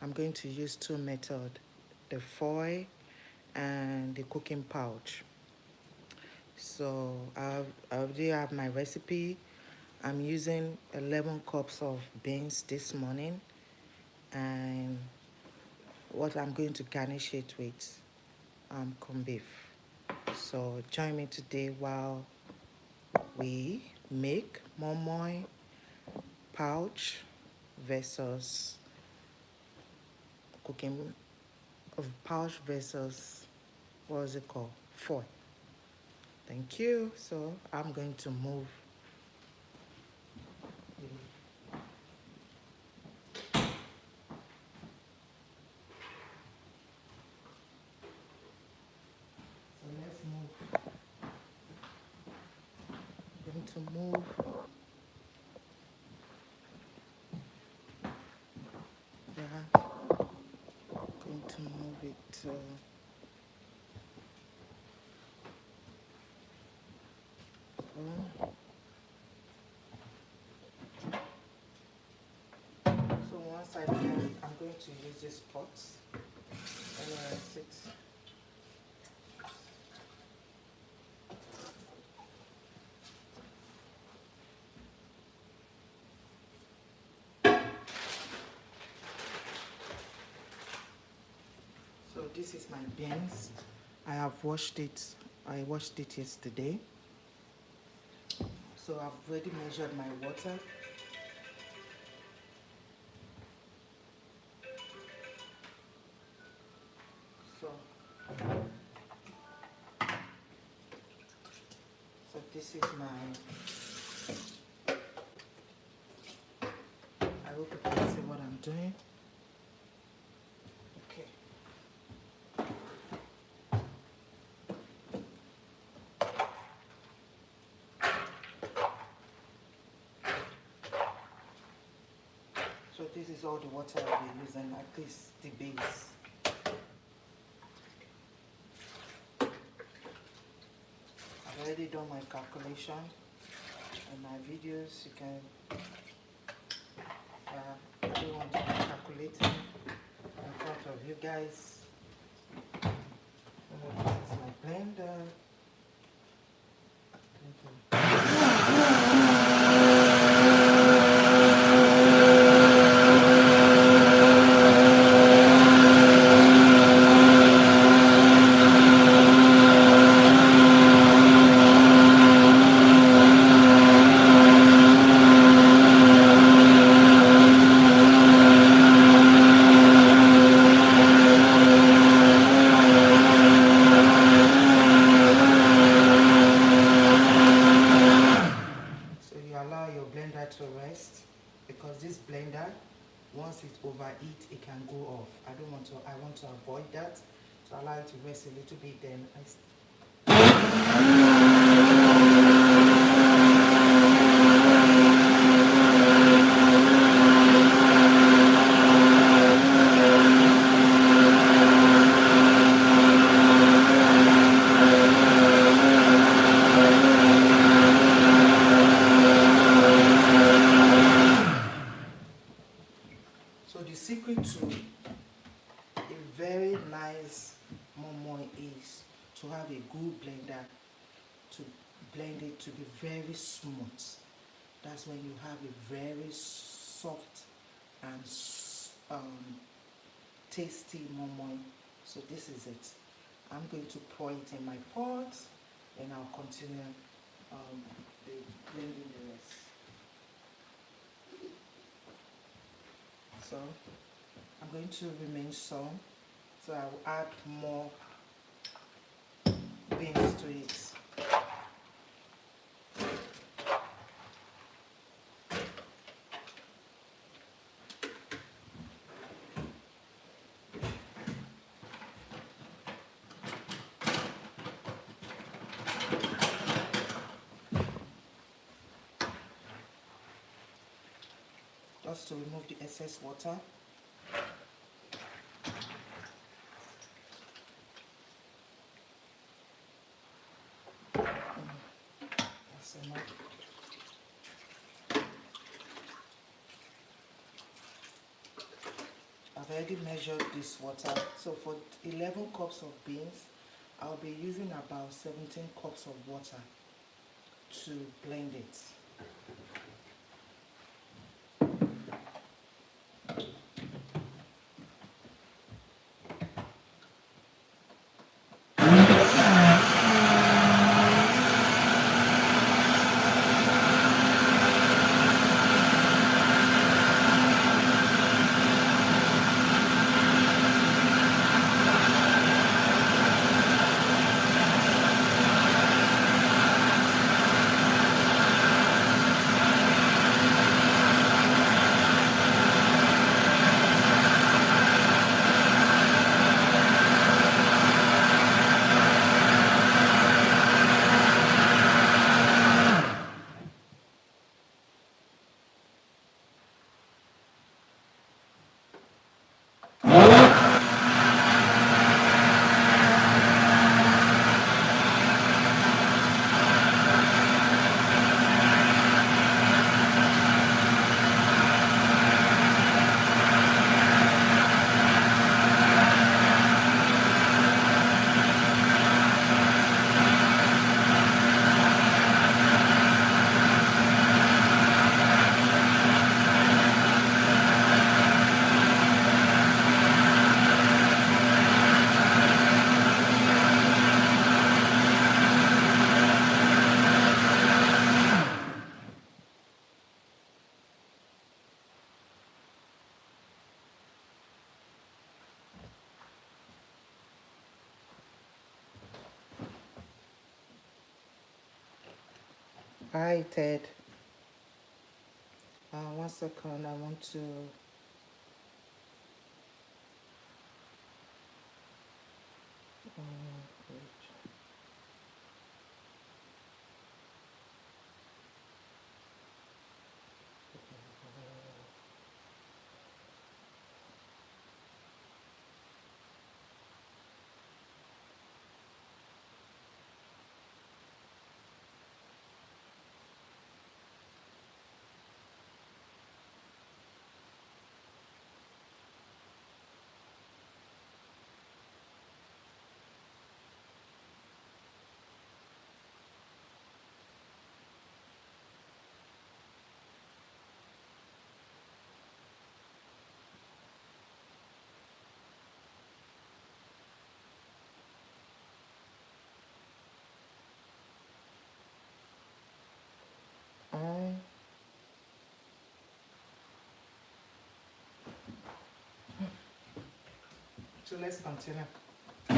I'm going to use two methods, the foil and the cooking pouch. So I already have my recipe. I'm using 11 cups of beans this morning, and what I'm going to garnish it with corned beef. So join me today while we make momo pouch versus cooking of pouch versus, what is it called, foil. Thank you. So I'm going to move. So let's move. I'm going to move. Yeah. Going to move it. So once I can, I'm going to use this pot and rinse it. So this is my beans. I have washed it. I washed it yesterday. So I've already measured my water. So, so this is my, I hope you can see what I'm doing. Okay. So this is all the water I'll be using, at least the base. I've already done my calculation in my videos. You can, I don't want to be calculating in front of you guys. This is my blender. To rest, because this blender, once it overheat, it can go off. I want to avoid that, so allow it to rest a little bit, then So the secret to a very nice momo is to have a good blender to blend it to be very smooth. That's when you have a very soft and tasty momo. So this is it. I'm going to pour it in my pot, and I'll continue blending the rest. So I'm going to remain some, so I will add more beans to it. Just to remove the excess water. That's enough. I've already measured this water. So for 11 cups of beans, I'll be using about 17 cups of water to blend it. Hi Ted. 1 second, I want to. Um, so let's continue. You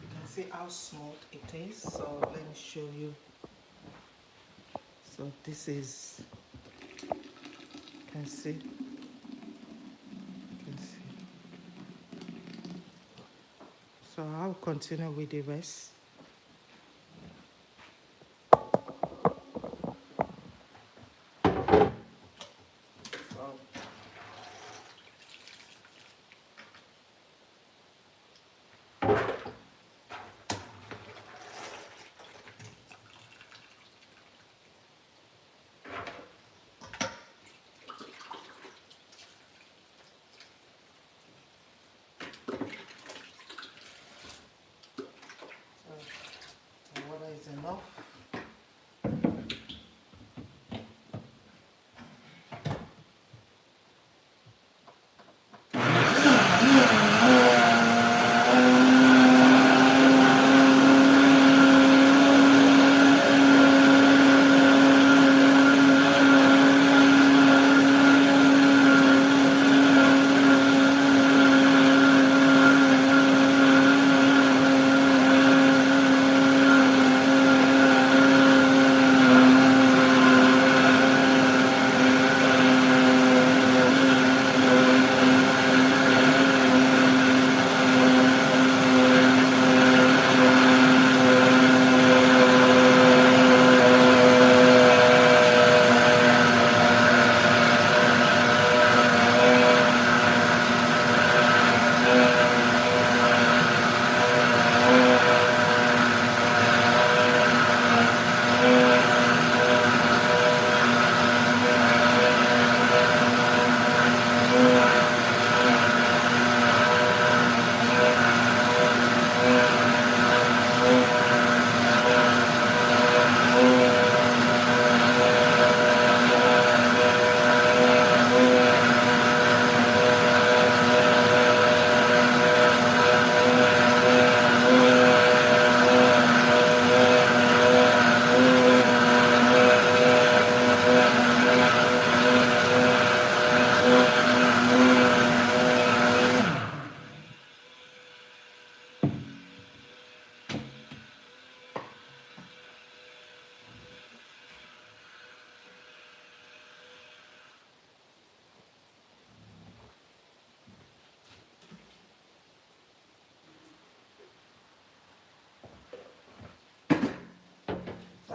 can see how smooth it is. So let me show you. So this is, you can see, So I'll continue with the rest. So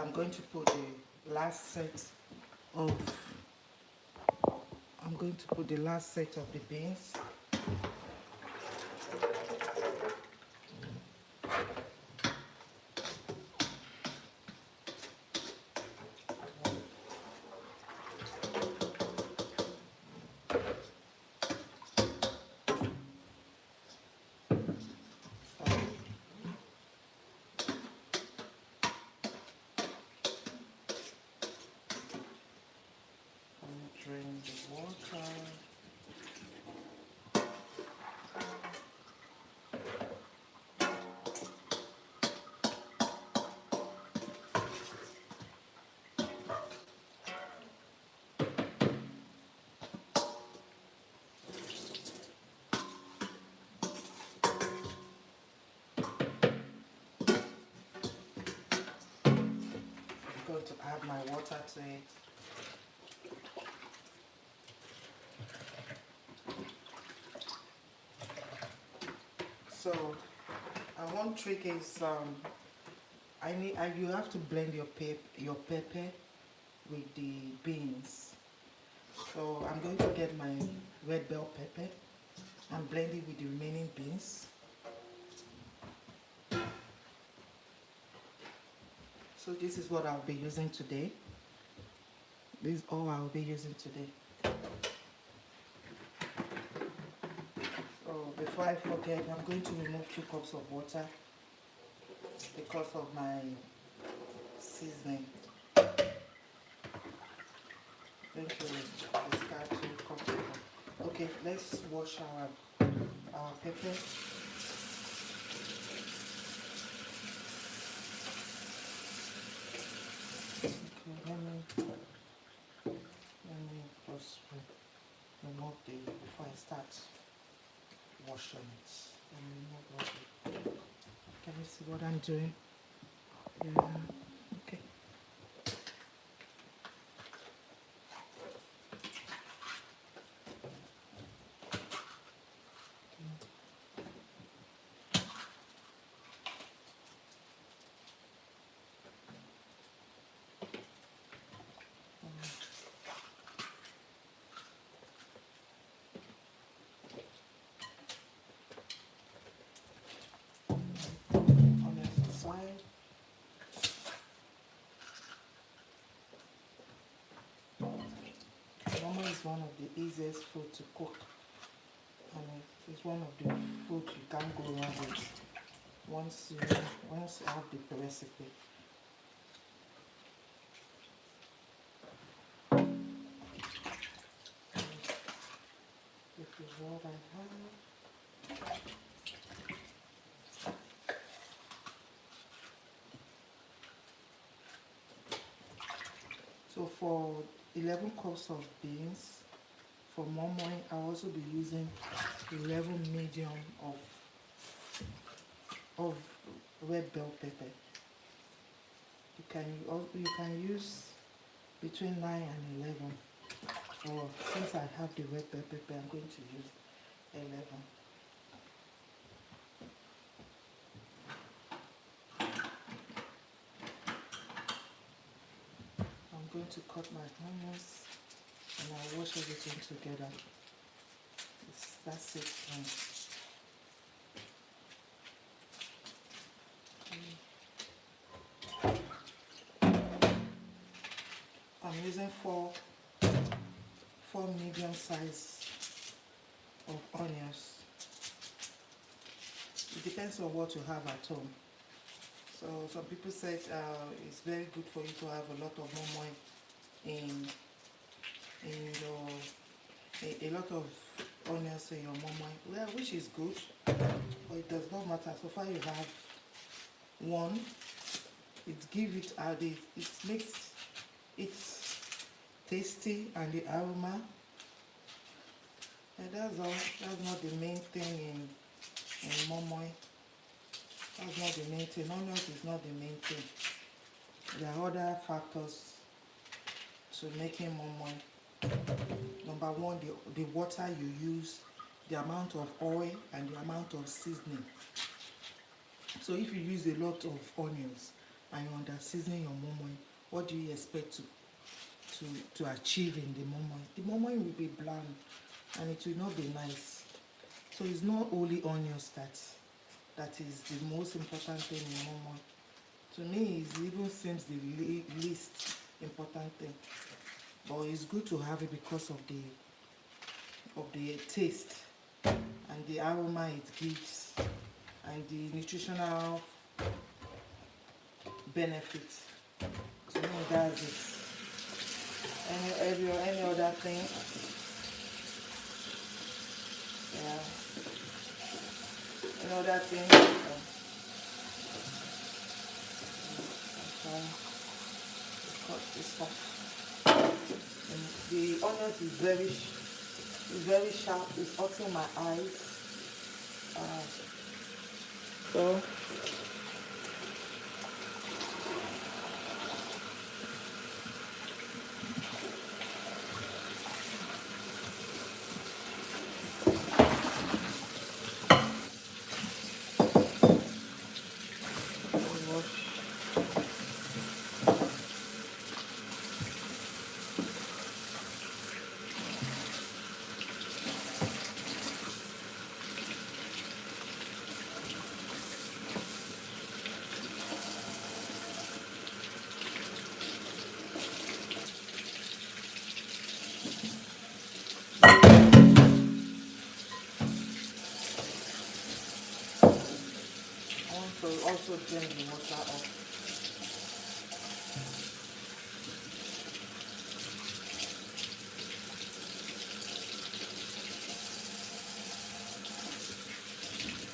I'm going to put the last set of the beans. So drain the water. I'm going to add my water to it. So, one trick is you have to blend your pepper with the beans. So I'm going to get my red bell pepper and blend it with the remaining beans. So this is what I'll be using today. This is all I'll be using today. So before I forget, I'm going to remove 2 cups of water because of my seasoning. Going to discard 2 cups of water. Okay, let's wash our pepper. Okay, let me just remove before I start washing it. Can you see what I'm doing? Yeah, okay. Momo is one of the easiest food to cook, and it's one of the food you can't go wrong with once you have the recipe. This is what I have. So for 11 cups of beans, for momo, I'll also be using 11 medium of red bell pepper. You can use between 9 and 11. Or since I have the red bell pepper, I'm going to use 11. I'm going to cut my onions and I'll wash everything together. That's it. I'm using four medium size of onions. It depends on what you have at home. So some people said it's very good for you to have a lot of momo in your a lot of onions in your momo. Well, which is good, but it does not matter. So far you have one. It gives it it makes it tasty, and the aroma. And that's all. That's not the main thing in momo. That's not the main thing. Onions is not the main thing. There are other factors to making momo. Number one, the water you use, the amount of oil, and the amount of seasoning. So if you use a lot of onions and you under season your momo, what do you expect to achieve in the momo? The momo will be bland and it will not be nice. So it's not only onions that is the most important thing in momo. To me, it even seems the least important thing, but it's good to have it because of the taste and the aroma it gives and the nutritional benefits. To me, that's it. Any other thing? Yeah. Any other thing? Okay. Cut this off. And the onions is very sharp. It's hurting my eyes. So I want to also drain the water off.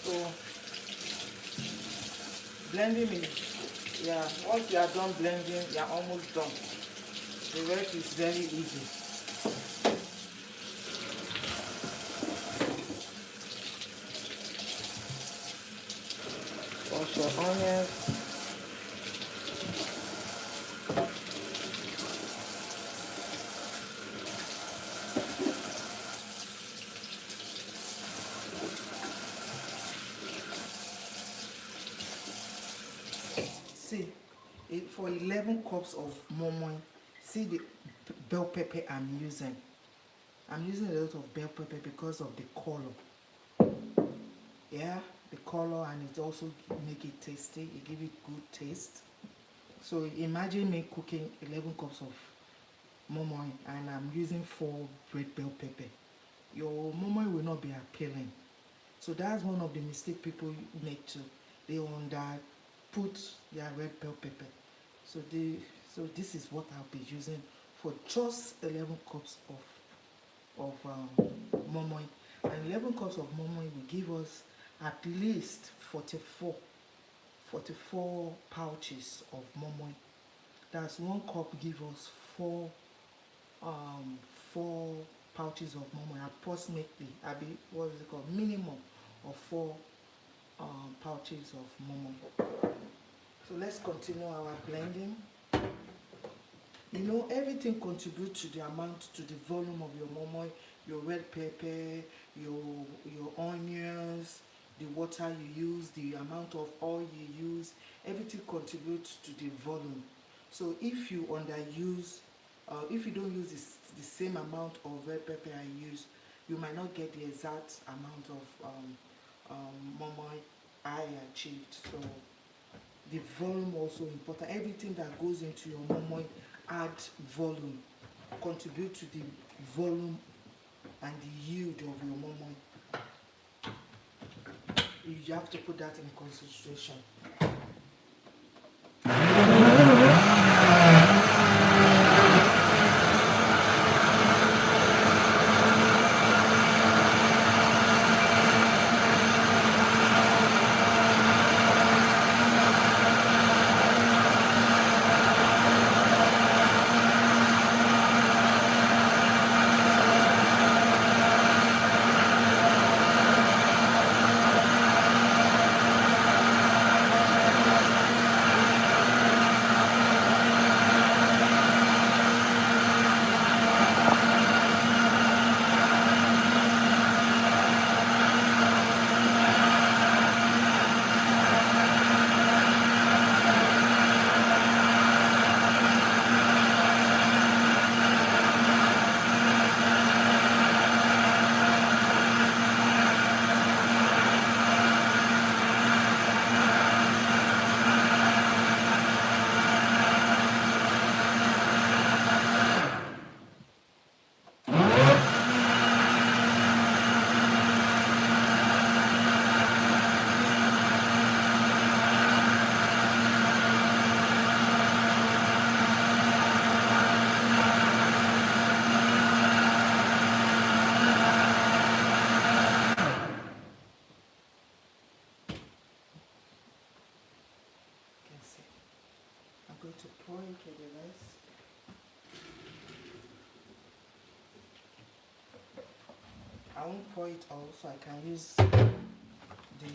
So blending is, yeah, once you are done blending, you are almost done. The rest is very easy. Wash your onions. See, for 11 cups of momo, see the bell pepper I'm using. I'm using a lot of bell pepper because of the color. Yeah, the color, and it also make it tasty. It give it good taste. So imagine me cooking 11 cups of momo and I'm using 4 red bell pepper. Your momo will not be appealing. So that's one of the mistakes people make too. They put their red bell pepper. So this is what I'll be using for just 11 cups of momo. And 11 cups of momo will give us at least 44 pouches of momo. That's 1 cup give us 4 pouches of momo approximately. What is it called? Minimum of 4 pouches of momo. So let's continue our blending. You know, everything contributes to the amount, to the volume of your momo. Your red pepper, your onions, the water you use, the amount of oil you use, everything contributes to the volume. So if you underuse, if you don't use the same amount of red pepper I use, you might not get the exact amount of momo I achieved. So the volume also important. Everything that goes into your momo add volume, contribute to the volume and the yield of your momo. You have to put that in consideration. I won't pour it all, so I can use the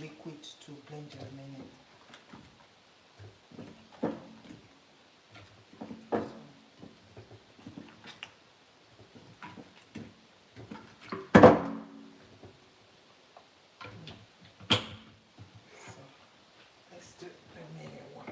liquid to blend the remaining. Let's do the remaining one.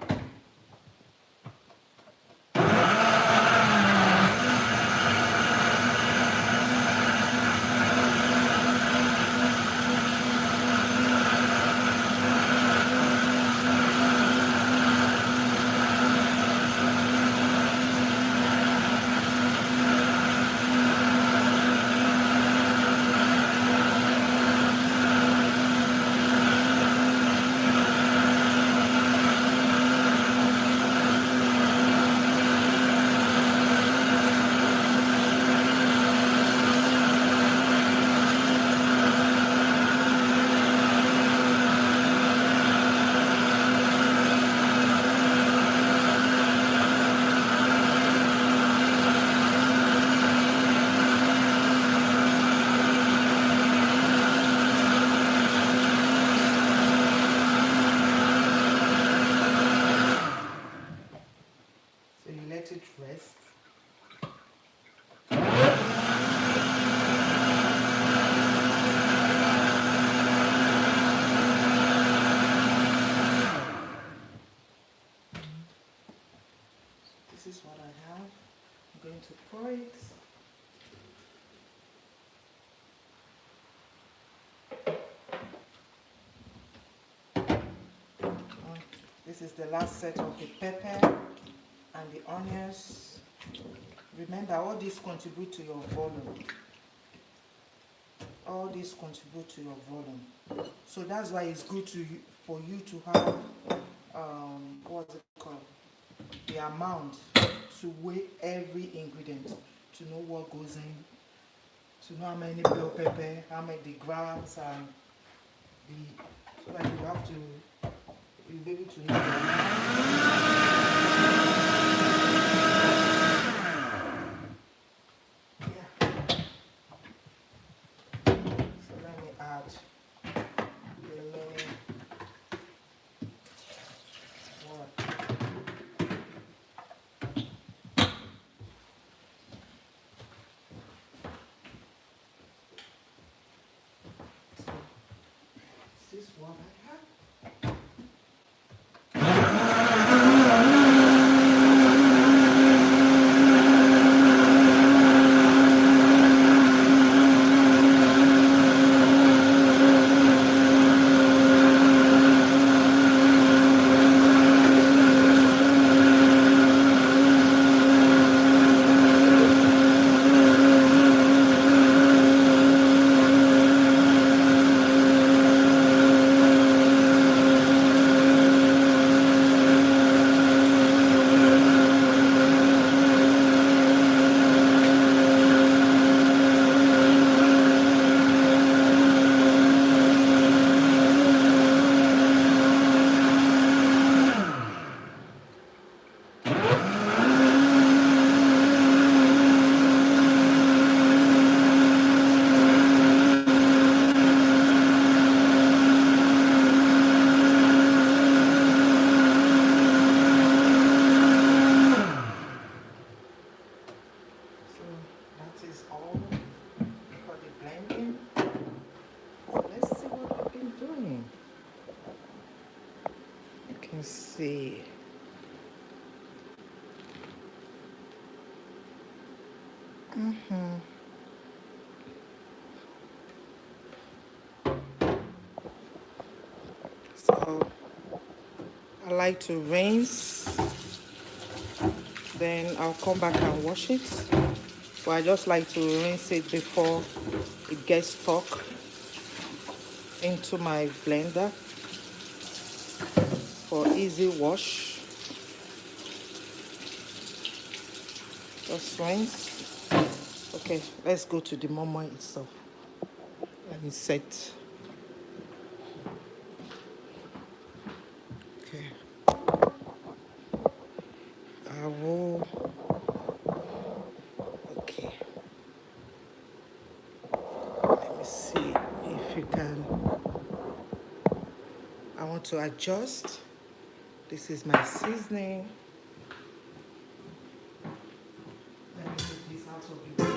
So you let it rest. This is what I have. I'm going to pour it. This is the last set of the pepper and the onions. Remember, all these contribute to your volume. All these contribute to your volume. So that's why it's good for you to have what's it called? The amount to weigh every ingredient, to know what goes in, to know how many bell pepper, how many the grams, and so that you have to be able to know the amount. This is what I have. Let's see. So I like to rinse, then I'll come back and wash it. But I just like to rinse it before it gets stuck into my blender for easy wash. Just rinse. Okay, let's go to the momo itself. Let me set. Okay. I will. Okay. Let me See if you can. I want to adjust. This is my seasoning. Let me take this out of the way.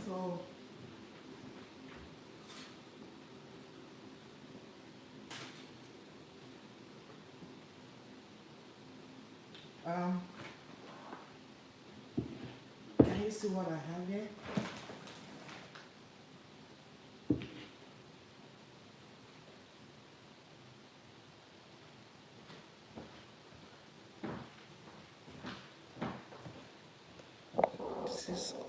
So um, can you see what I have here? This is so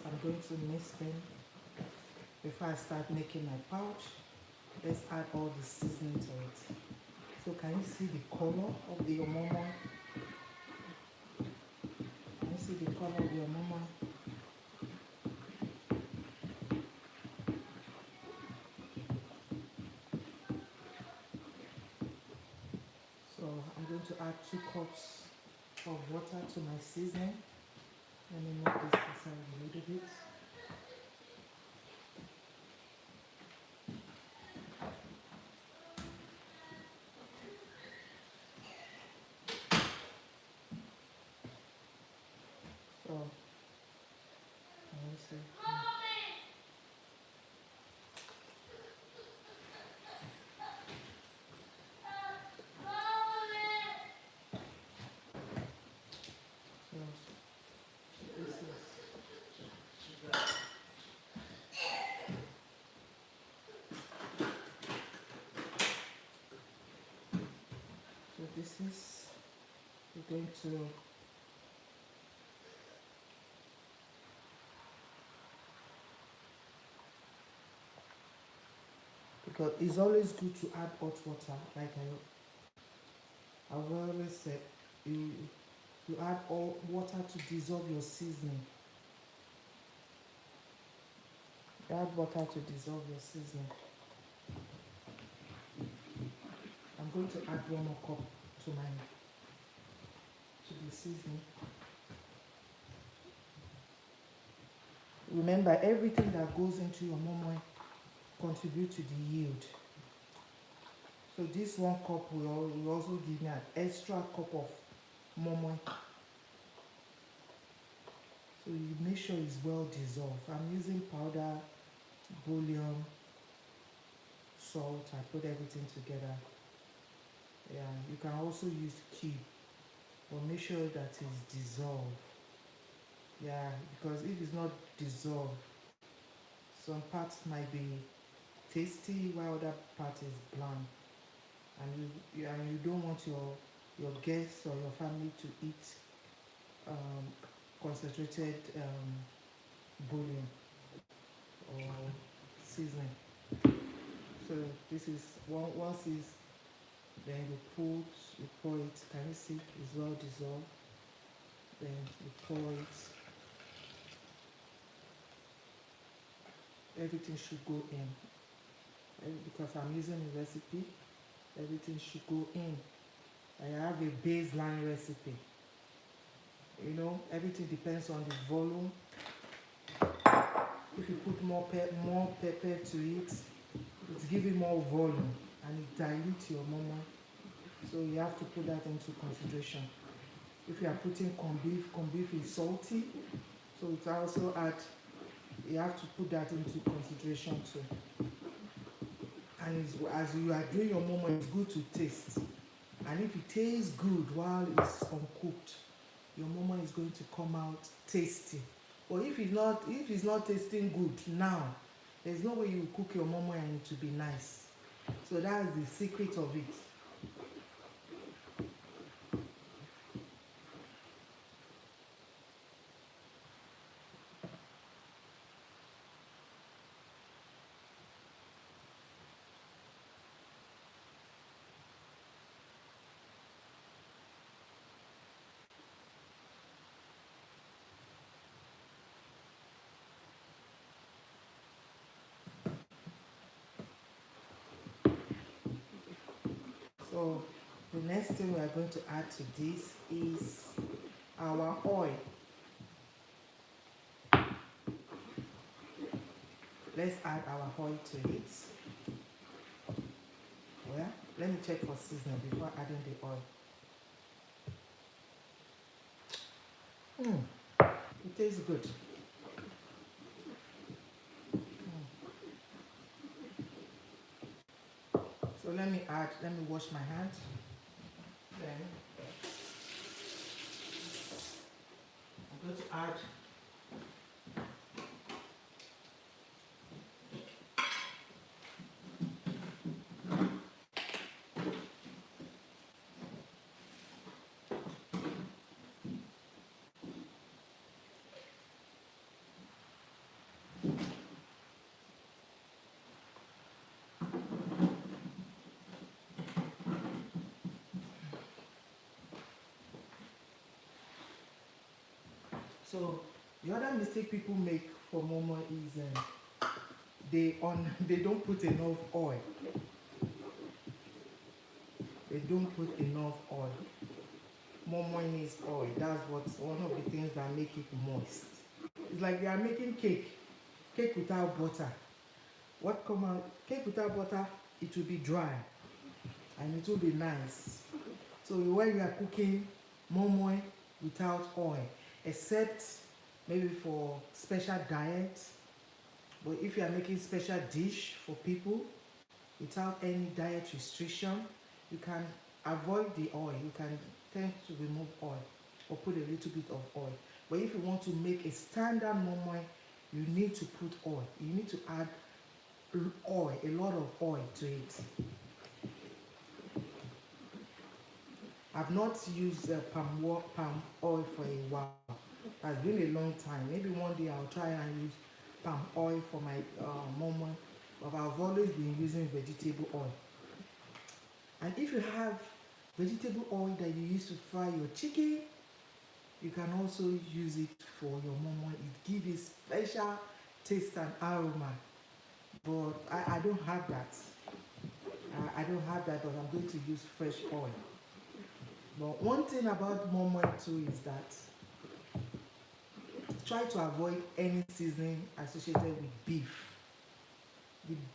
I'm going to mix them before I start making my pouch. Let's add all the seasoning to it. So can you see the color of the momo? Can you see the color of your momo? So I'm going to add 2 cups of water to my seasoning. Let me make this aside a little bit. So let me see. So this is we're going to because it's always good to add hot water. Like I've always said, you add all water to dissolve your seasoning. You add water to dissolve your seasoning. I'm going to add 1 more cup to the seasoning. Remember, everything that goes into your momo contribute to the yield. So this 1 cup will also give me an extra cup of momo. So you make sure it's well dissolved. I'm using powder, bouillon, salt. I put everything together. Yeah, you can also use cube, but make sure that it's dissolved. Yeah, because if it's not dissolved, some parts might be tasty while other part is bland, and you don't want your guests or your family to eat um, concentrated bouillon or seasoning. So this is once is then you pour it. Can you see it's well dissolved? Then you pour it. Everything should go in. Because I'm using a recipe, everything should go in. I have a baseline recipe. You know, everything depends on the volume. If you put more pepper to it, it's giving more volume and it dilutes your momo. So you have to put that into consideration. If you are putting corned beef is salty, so it also you have to put that into consideration too. And as you are doing your momo, it's good to taste And if it tastes good while it's uncooked, your momo is going to come out tasty. But if it's not tasting good now, there's no way you cook your momo and it will be nice. So that's the secret of it. So the next thing we are going to add to this is our oil. Let's add our oil to it. Well, let me check for seasoning before adding the oil. It tastes good. So let me wash my hand. Then I'm going to add so the other mistake people make for momo is they don't put enough oil. They don't put enough oil. Momo needs oil. That's one of the things that make it moist. It's like they are making cake without butter. What come out? Cake without butter, it will be dry and it will be nice. So when you are cooking momo without oil, except maybe for special diet, but if you are making special dish for people without any diet restriction, you can avoid the oil. You can tend to remove oil or put a little bit of oil. But if you want to make a standard momo, you need to put oil. You need to add oil, a lot of oil to it. I've not used palm oil for a while. It's been a long time. Maybe one day I'll try and use palm oil for my momo, but I've always been using vegetable oil. And if you have vegetable oil that you use to fry your chicken, you can also use it for your momo. It gives it special taste and aroma. But I don't have that. I don't have that, but I'm going to use fresh oil. But one thing about momo too is that try to avoid any seasoning associated with beef.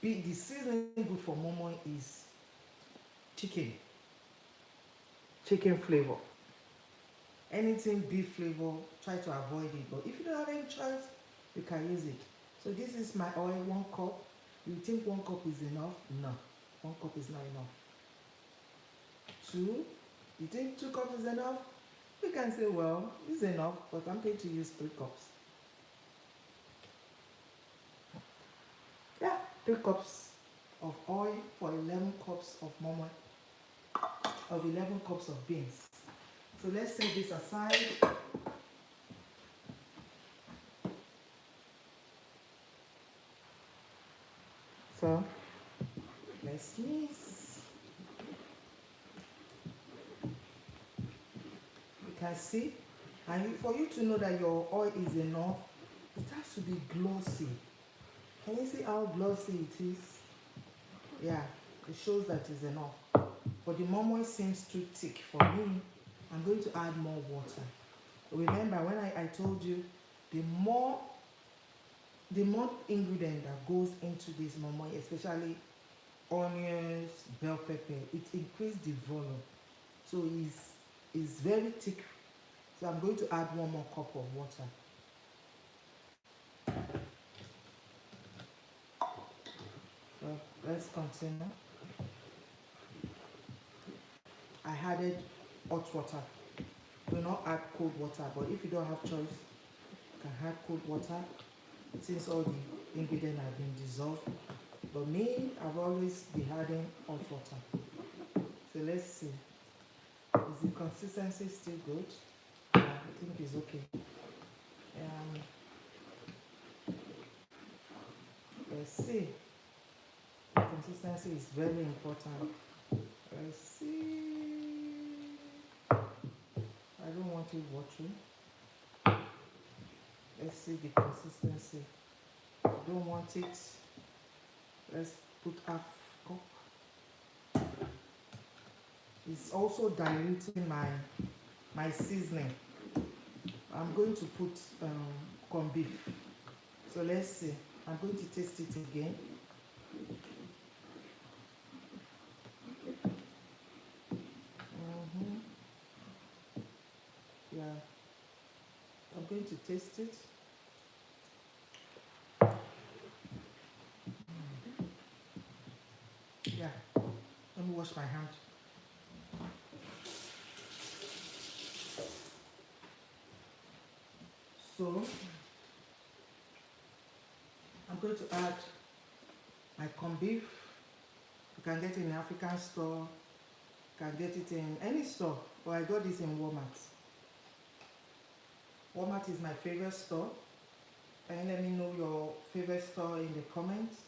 The seasoning good for momo is chicken flavor. Anything beef flavor, try to avoid it. But if you don't have any choice, you can use it. So this is my oil, 1 cup. You think 1 cup is enough? No, 1 cup is not enough. 2, you think 2 cups is enough? You can say, well, it's enough, but I'm going to use 3 cups. Yeah, 3 cups of oil for 11 cups of momo, of 11 cups of beans. So let's set this aside. So let's mix. You can see, and for you to know that your oil is enough, it has to be glossy. Can you see how glossy it is? Yeah, it shows that it's enough. But the momo seems too thick for me. I'm going to add more water. Remember when I told you the more ingredient that goes into this momo, especially onions, bell pepper, it increases the volume. So it's very thick. So I'm going to add 1 more cup of water. So let's continue. I added hot water. Do not add cold water, but if you don't have choice, you can add cold water since all the ingredients have been dissolved. But me, I've always been adding hot water. So let's see. Is the consistency still good? Yeah, I think it's okay. Let's see. The consistency is very important. Let's see. I don't want it watery. Let's see the consistency. I don't want it. Let's put half cup. It's also diluting my seasoning. I'm going to put corned beef. So let's see. I'm going to taste it again. Yeah, I'm going to taste it. Yeah, let me wash my hand. So I'm going to add my corned beef. You can get it in an African store. You can get it in any store, but I got this in Walmart. Walmart is my favorite store. Can you let me know your favorite store in the comments?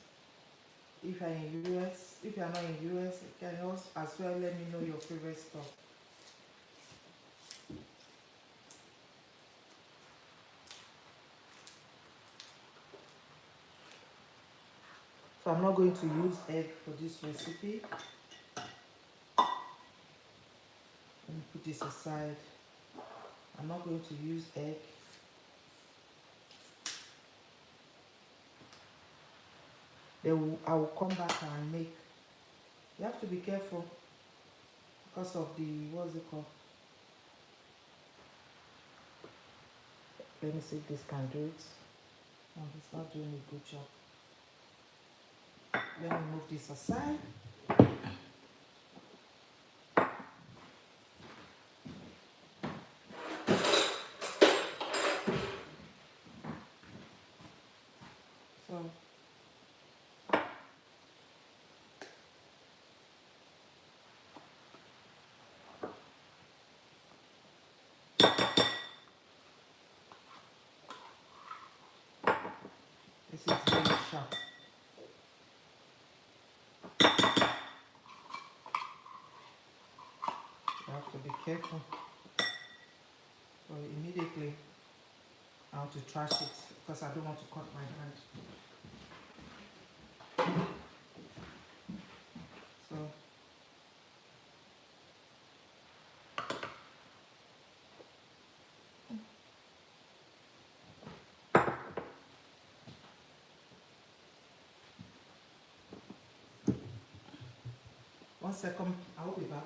If you're in US, if you're not in US, you can also as well let me know your favorite store. So I'm not going to use egg for this recipe. Let me put this aside. I'm not going to use egg. I will come back and make. You have to be careful because of the, what's it called? Let me see if this can do it. No, it's not doing a good job. Let me move this aside. So this is very sharp. You have to be careful. So immediately I want to trash it because I don't want to cut my hand. So one second, I will be back.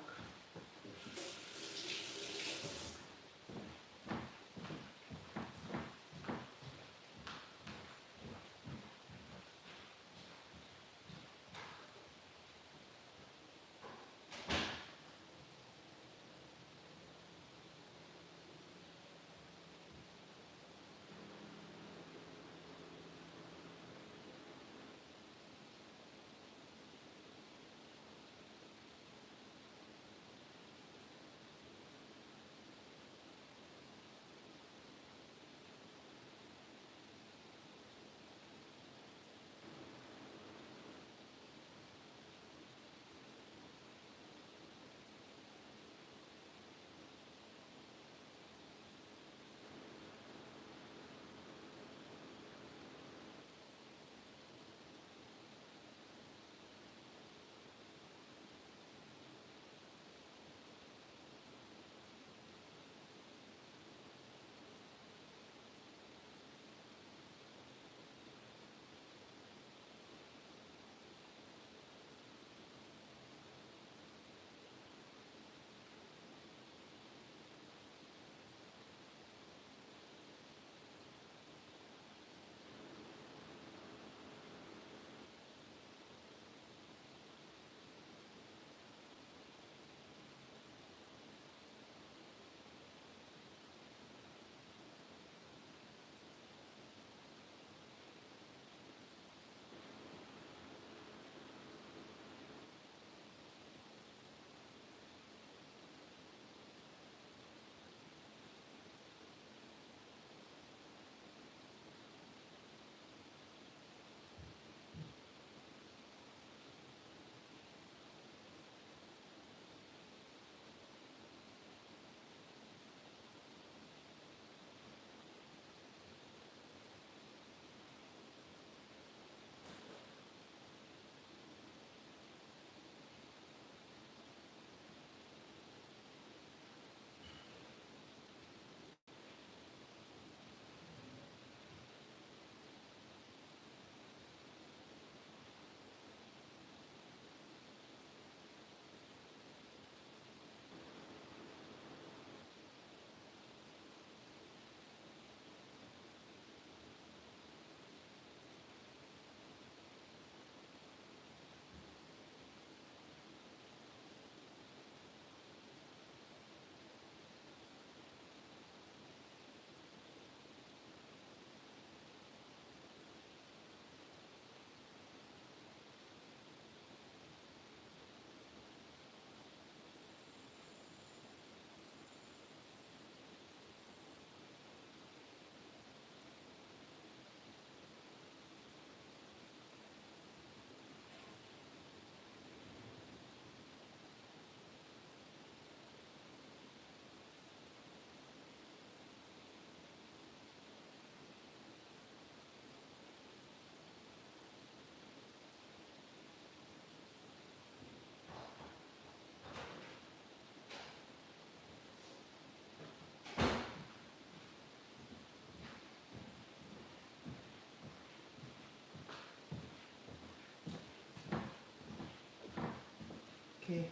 Okay,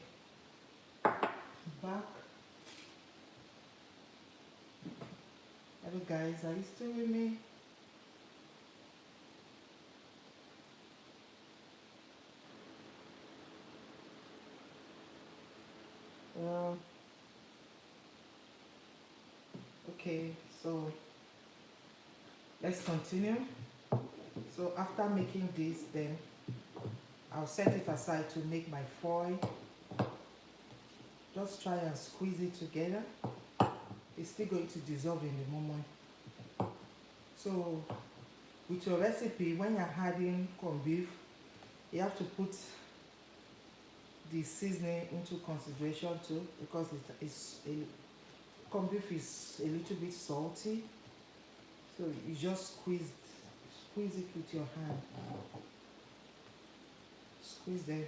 back. Hello guys, are you still with me? Well, okay, so let's continue. So after making this, then I'll set it aside to make my foil. Just try and squeeze it together. It's still going to dissolve in the moment. So with your recipe, when you're adding corned beef, you have to put the seasoning into consideration too, because corned beef is a little bit salty. So you just squeeze it with your hand. Squeeze them.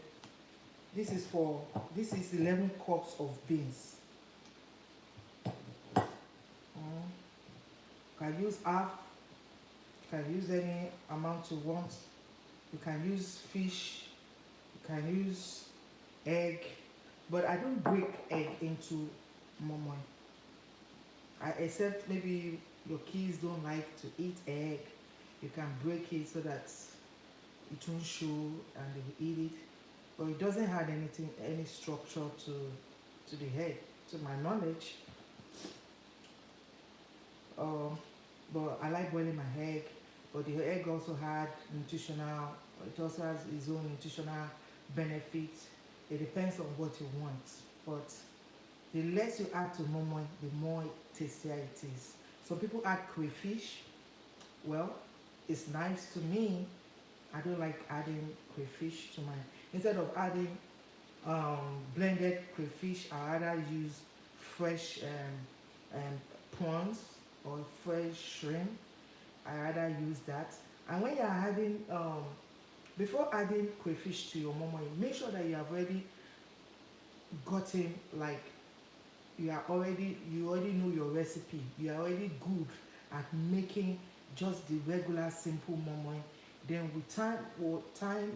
This is 11 cups of beans. You can use half, you can use any amount you want. You can use fish, you can use egg, but I don't break egg into momo. Except maybe your kids don't like to eat egg, you can break it so that it won't show and they will eat it. But it doesn't have any structure to the egg, to my knowledge. But I like boiling my egg. But the egg also had nutritional. It also has its own nutritional benefits. It depends on what you want. But the less you add to momo, the more tastier it is. Some people add crayfish. Well, it's nice to me. I don't like adding crayfish to my. Instead of adding blended crayfish, I rather use fresh prawns or fresh shrimp. I rather use that. And when you're adding, before adding crayfish to your momo, make sure that you have already gotten, like, you already know your recipe. You are already good at making just the regular simple momo. Then with time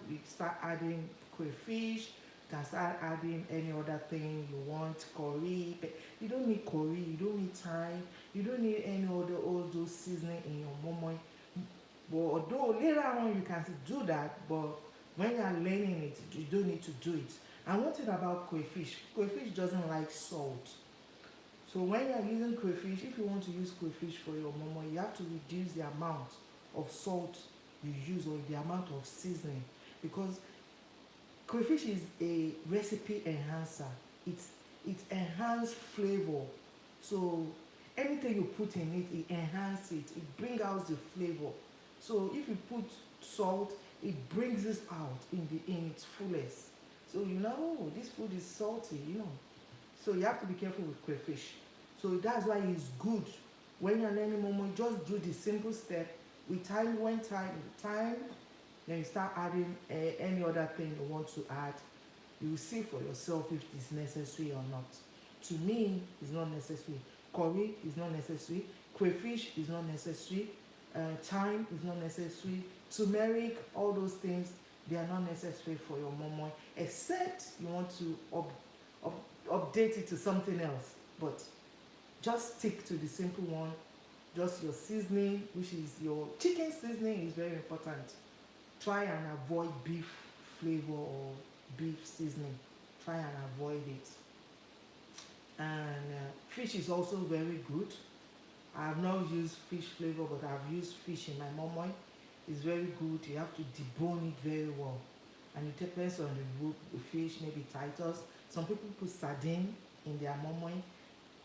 we start adding crayfish. You can start adding any other thing you want, curry. You don't need curry, you don't need thyme, you don't need any other all those seasoning in your momo. But although later on you can do that, but when you are learning it, you don't need to do it. And one thing about crayfish doesn't like salt. So when you are using crayfish, if you want to use crayfish for your momo, you have to reduce the amount of salt you use or the amount of seasoning, because crayfish is a recipe enhancer. It enhances flavor. So anything you put in it, it enhances it. It brings out the flavor. So if you put salt, it brings it out in its fullest. So you know, oh, this food is salty, you know. So you have to be careful with crayfish. So that's why it's good when you're learning momo, just do the simple step. With time, then you start adding any other thing you want to add. You will see for yourself if it's necessary or not. To me, it's not necessary. Curry is not necessary. Crayfish is not necessary. Thyme is not necessary. Turmeric, all those things, they are not necessary for your momo, except you want to update it to something else. But just stick to the simple one. Just your seasoning, which is your chicken seasoning, is very important. Try and avoid beef flavor or beef seasoning. Try and avoid it. And fish is also very good. I have not used fish flavor, but I've used fish in my momo. It's very good. You have to debone it very well, and it depends on the fish. Maybe Titus. Some people put sardine in their momo.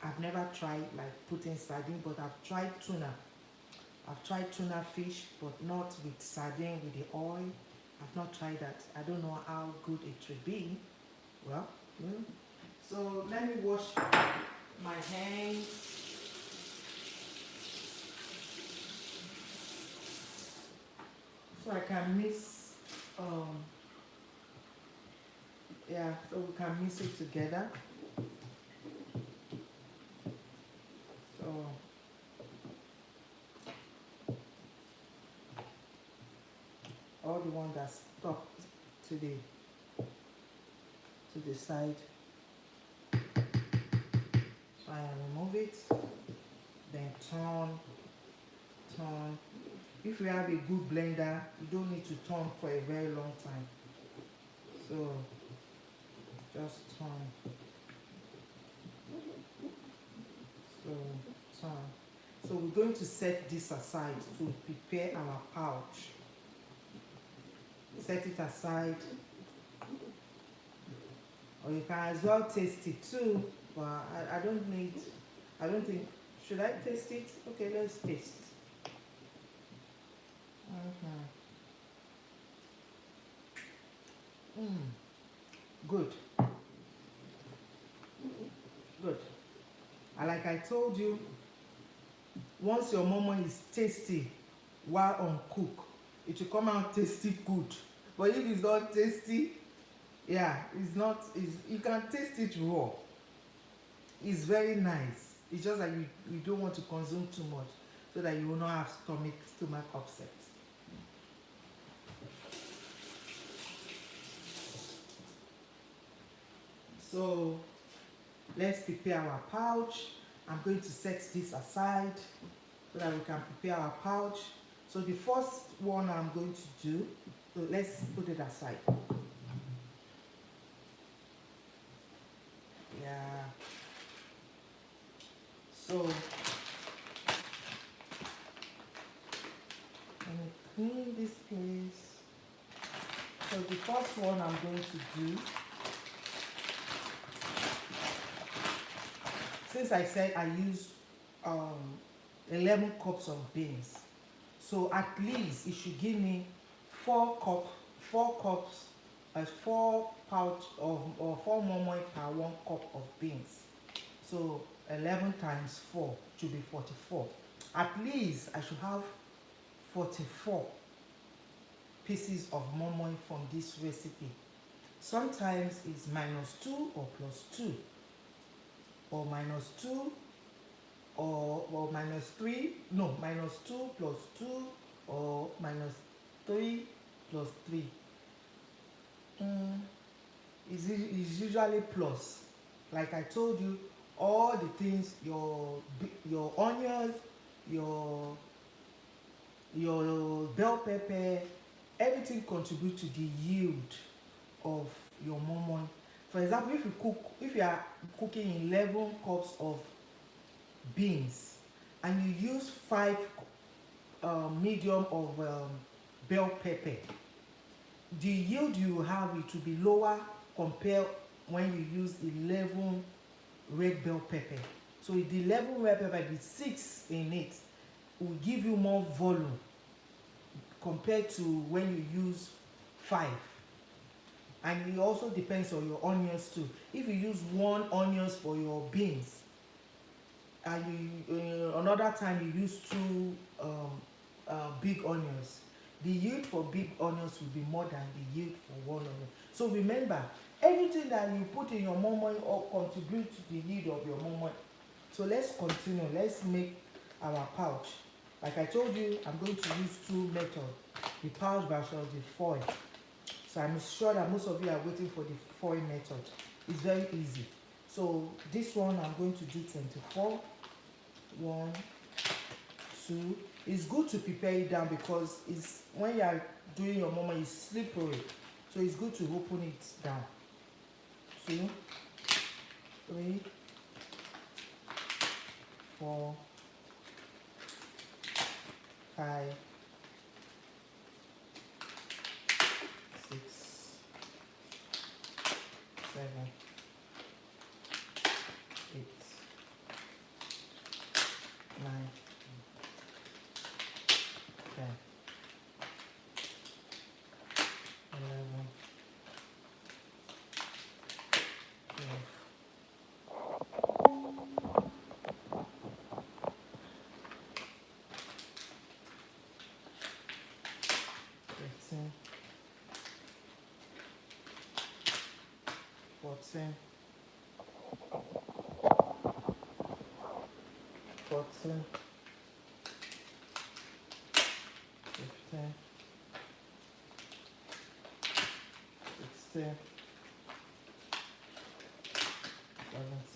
I've never tried like putting sardine, but I've tried tuna. I've tried tuna fish, but not with sardine with the oil. I've not tried that. I don't know how good it will be. Well, so let me wash my hands. So I can mix, yeah, so we can mix it together. So all the one that stopped to to the side. Try and remove it. Then turn. If you have a good blender, you don't need to turn for a very long time. So just turn. So we're going to set this aside to prepare our pouch. Set it aside, or you can as well taste it too, but I don't think, should I taste it? Okay, let's taste. Good. And like I told you, once your momo is tasty while on cook, it will come out tasty good. But if it's not tasty, yeah, you can taste it raw. It's very nice. It's just that you don't want to consume too much so that you will not have stomach upset. So let's prepare our pouch. I'm going to set this aside so that we can prepare our pouch. So the first one I'm going to do, so let's put it aside. Yeah. So let me clean this place. So the first one I'm going to do, since I said I use 11 cups of beans, so at least it should give me 4 cups, 4 pouch of, or 4 momo per 1 cup of beans. So 11 times 4 should be 44. At least I should have 44 pieces of momo from this recipe. Sometimes it's -2 or +2, or -2 or -3, no, -2 + 2 or -3 + 3. It's usually plus. Like I told you, all the things, your onions, your bell pepper, everything contributes to the yield of your momo. For example, if you are cooking 11 cups of beans and you use 5 medium of bell pepper, the yield you have, it will be lower compared when you use 11 red bell pepper. So the 11 red pepper with 6 in it will give you more volume compared to when you use 5. And it also depends on your onions too. If you use 1 onions for your beans, and another time you use 2 big onions, the yield for big onions will be more than the yield for 1 onion. So remember, everything that you put in your momo or contribute to the yield of your momo. So let's continue. Let's make our pouch. Like I told you, I'm going to use 2 methods, the pouch versus the foil. So I'm sure that most of you are waiting for the foil method. It's very easy. So this one I'm going to do 24. 1, 2. It's good to prepare it down because it's when you are doing your momo, it's slippery. So it's good to open it down. 2, 3, 4, 5, 6, 7, 8, 9, 10, 11, 12, 13, 14, 15, 16,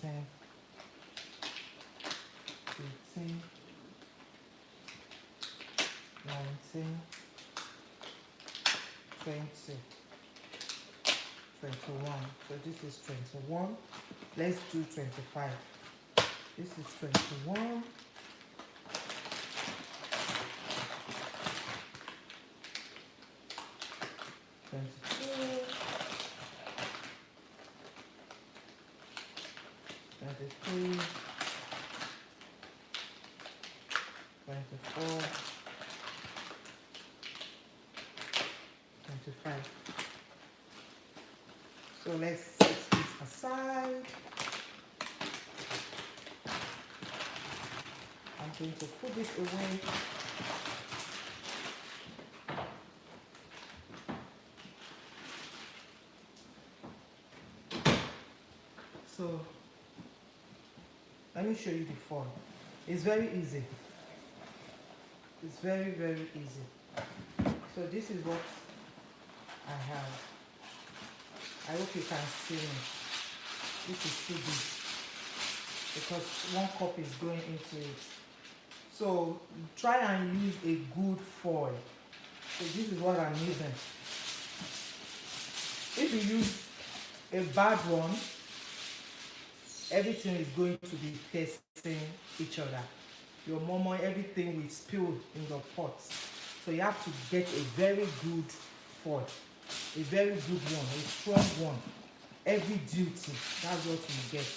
18, 19, 20, 21. So this is 21. Let's do 25. This is 21. 22. 23. 24. 25. So let's set this aside. I'm going to put this away. So let me show you the foil. It's very easy. It's very, very easy. So this is what I have. I hope you can see me. This is too big because 1 cup is going into it. So try and use a good foil. So this is what I'm using. If you use a bad one, everything is going to be testing each other. Your momo, everything will spill in the pot. So you have to get a very good foil, a very good one, a strong one. Heavy duty, that's what you get.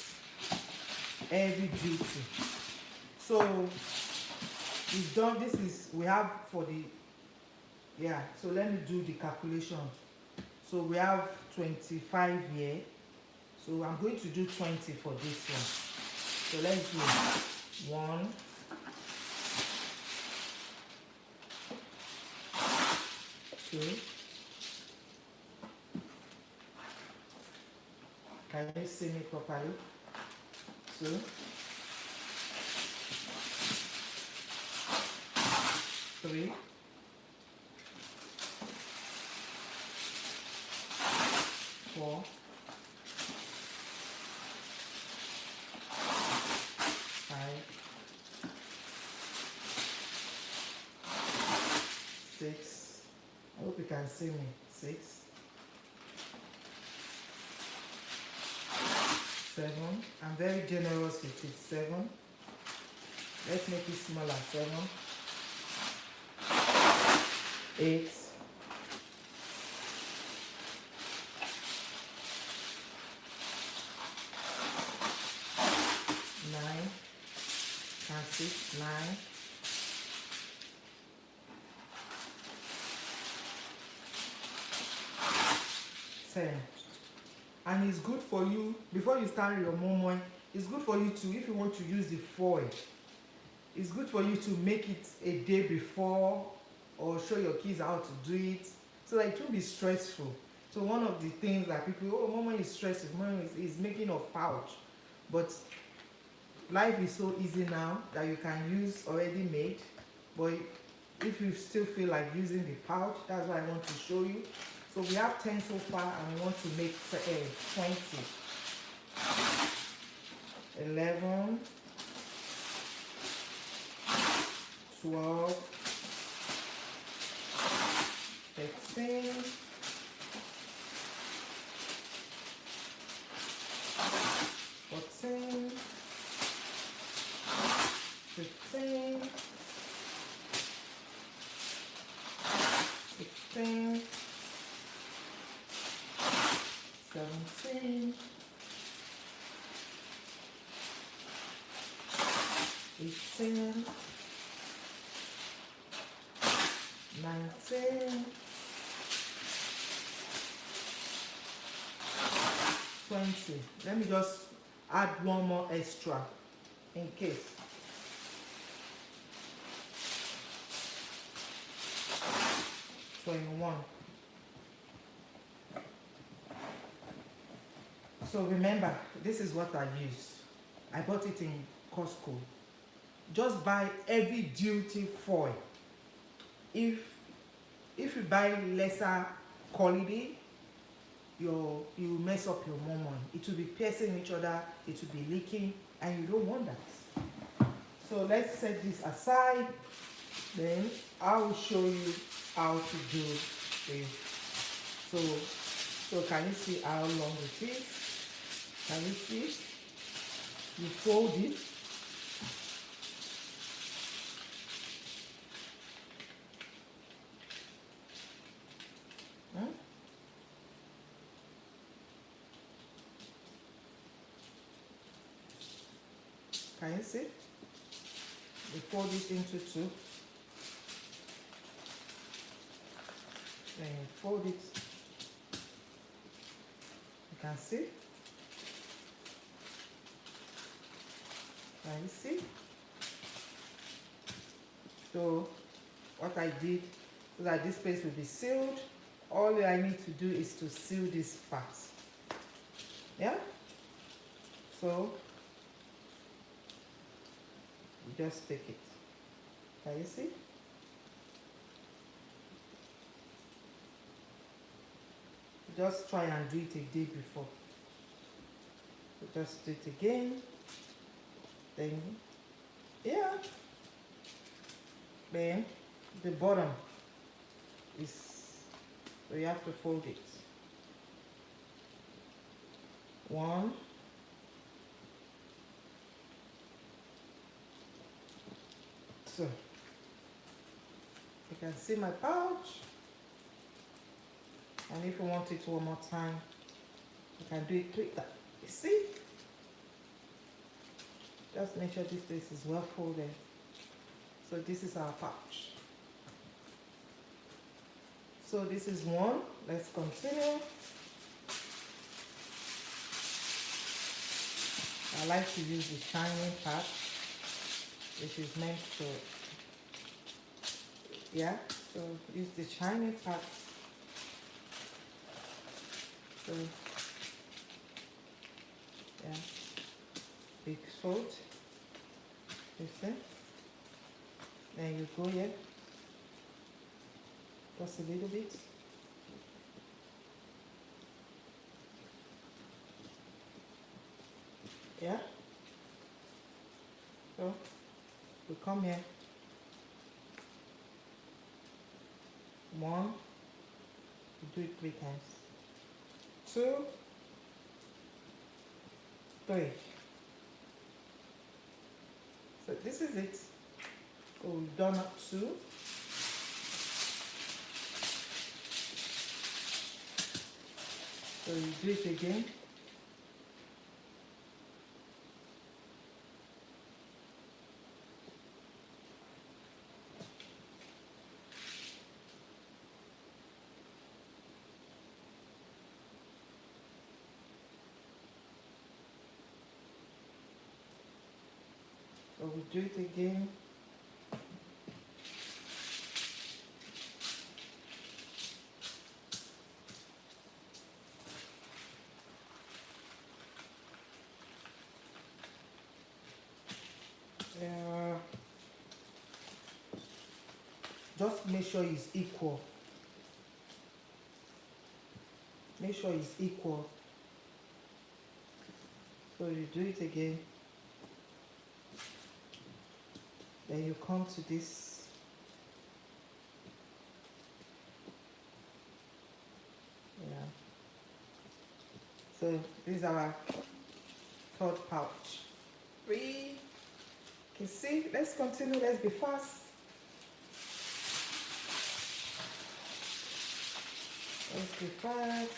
Heavy duty. So it's done. This is we have for the so let me do the calculation. So we have 25 here. So I'm going to do 20 for this one. So let's do 1, 2. Can you see me properly? 2, 3, 4, 5, 6. I hope you can see me. 6, 7. I'm very generous with it. 7. Let's make it smaller. 7, 8, 9. Can see 9. 10. And it's good for you before you start your momo. It's good for you to, if you want to use the foil, it's good for you to make it a day before or show your kids how to do it so that it won't be stressful. So one of the things that people, oh, momo is stressful, momo is making of pouch. But life is so easy now that you can use already made. But if you still feel like using the pouch, that's what I want to show you. So we have 10 so far and we want to make 20. 11, 12, 13, 14, 15, 16, 17, 18, 19, 20. Let me just add one more extra in case. 21. So remember, this is what I use. I bought it in Costco. Just buy heavy duty foil. If you buy lesser quality, you mess up your momo. It will be piercing each other, it will be leaking, and you don't want that. So let's set this aside. Then I will show you how to do it. So can you see how long it is? Can you see? You fold it. Hmm? Can you see? You fold it into two. Then you fold it. You can see. Can you see? So what I did so that this place will be sealed, all I need to do is to seal this part. Yeah? So you just take it. Can you see? Just try and do it a day before. So just do it again. Then, yeah. Then the bottom is, so you have to fold it. 1, 2. You can see my pouch. And if you want it one more time, you can do it quicker. You see? Just make sure this place is well folded. So this is our pouch. So this is one. Let's continue. I like to use the shiny part, which is meant to, yeah, so use the shiny part. So, yeah, big fold, you see, then you go here, just a little bit. Yeah, so we come here, 1, you do it 3 times, 2, 3. So this is it. So we've done up 2. So you do it again. So we do it again. Just make sure it's equal. Make sure it's equal. So you do it again. Then you come to this. Yeah. So this is our 3rd pouch. 3. You see, let's continue. Let's be fast. Let's be fast.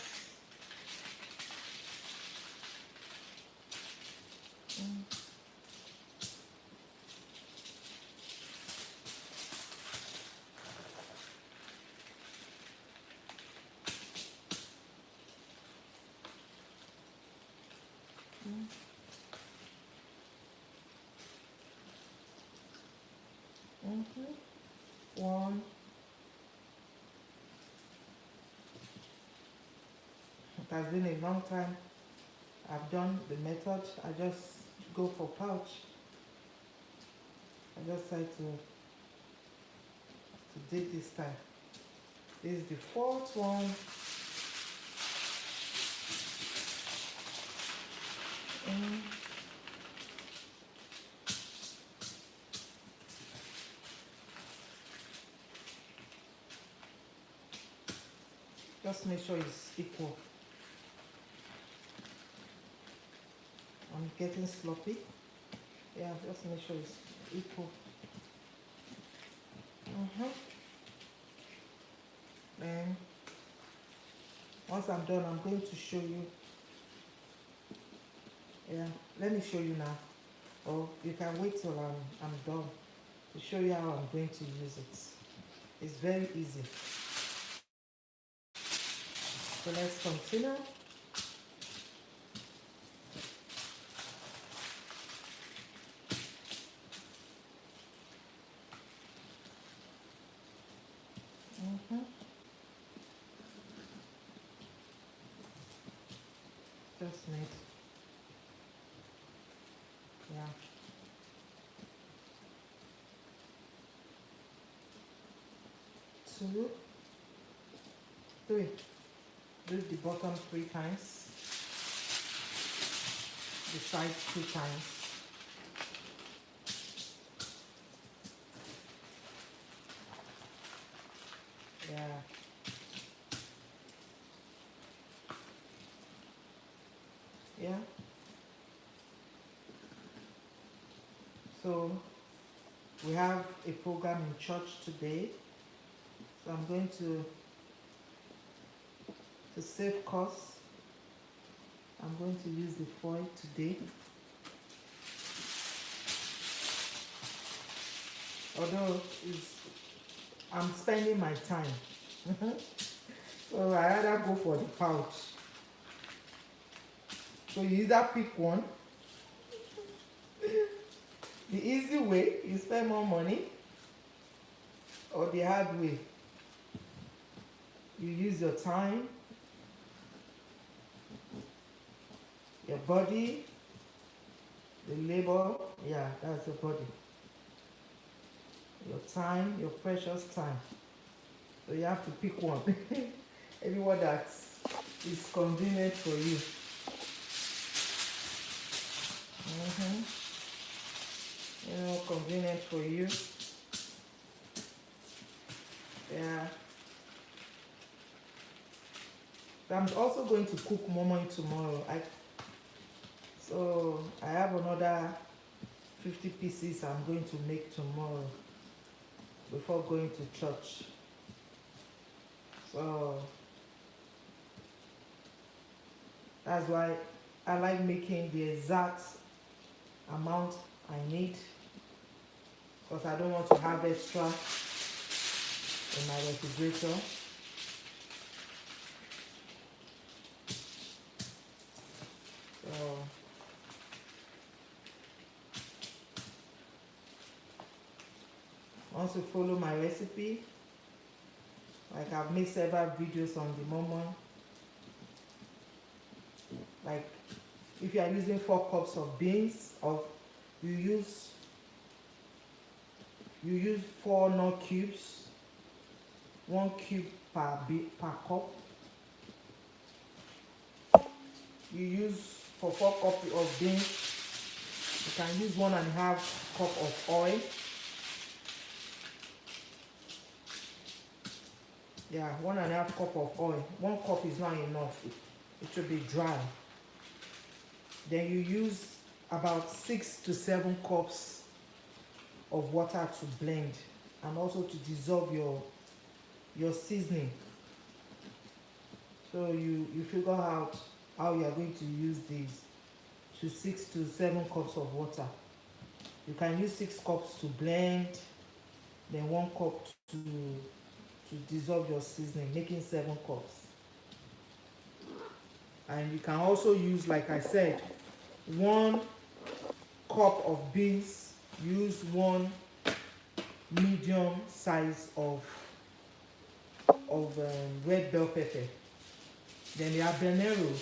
Mm-hmm. 1. It has been a long time I've done the method. I just go for pouch. I just try to did this time. This is the 4th one. Just make sure it's equal. I'm getting sloppy. Yeah, just make sure it's equal. Then once I'm done, I'm going to show you. Yeah, let me show you now. Or you can wait till I'm done to show you how I'm going to use it. It's very easy. So let's continue. Just need, yeah. 2, 3. Do the bottom 3 times. The side 2 times. Yeah. Yeah. So we have a program in church today. So I'm going to save costs. I'm going to use the foil today. Although I'm spending my time. So I rather go for the pouch. So you either pick one. The easy way, you spend more money, or the hard way, you use your time, your body, the labor. Yeah, that's your body. Your time, your precious time. So you have to pick one. Anyone that is convenient for you. You know, convenient for you. Yeah. So I'm also going to cook momo tomorrow. So I have another 50 pieces I'm going to make tomorrow before going to church. So that's why I like making the exact amount I need, because I don't want to have extra in my refrigerator. So once you follow my recipe, like I've made several videos on the momo. Like if you are using 4 cups of beans, you use 4 nut cubes, 1 cube per cup. You use for 4 cups of beans, you can use 1.5 cup of oil. Yeah, 1.5 cup of oil. 1 cup is not enough. It should be dry. Then you use about 6 to 7 cups of water to blend, and also to dissolve your seasoning. So you figure out how you are going to use these to 6 to 7 cups of water. You can use 6 cups to blend, then 1 cup to dissolve your seasoning, making 7 cups. And you can also use, like I said, 1 cup of beans, use 1 medium size of red bell pepper. Then the habanero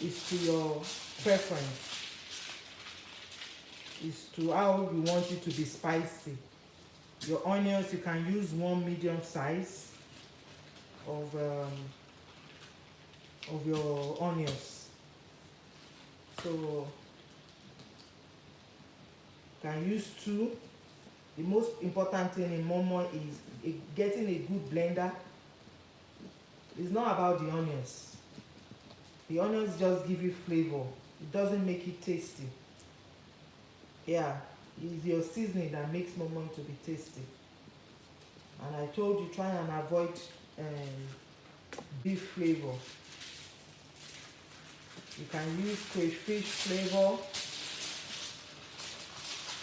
is to your preference, is to how you want it to be spicy. Your onions, you can use 1 medium size of your onions. So you can use two. The most important thing in momo is getting a good blender. It's not about the onions. The onions just give you flavor. It doesn't make it tasty. Yeah, it's your seasoning that makes momo to be tasty. And I told you, try and avoid beef flavor. You can use crayfish flavor.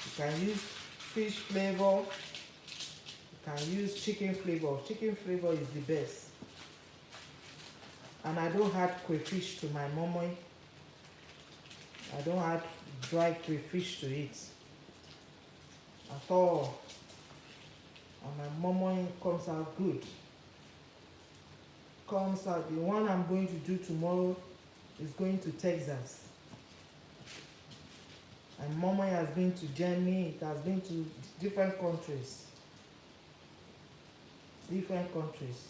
You can use fish flavor. You can use chicken flavor. Chicken flavor is the best. And I don't add crayfish to my momo. I don't add dry crayfish to it at all. And my momo comes out good. Comes out. The one I'm going to do tomorrow is going to Texas. And momo has been to Germany. It has been to different countries. Different countries.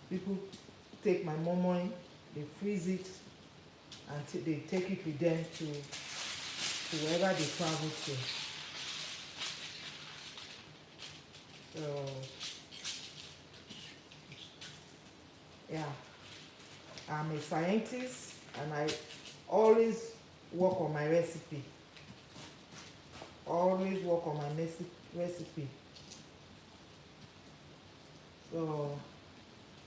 People take my momo, they freeze it, and they take it with them to wherever they travel to. So, yeah, I'm a scientist and I always work on my recipe. Always work on my recipe. So,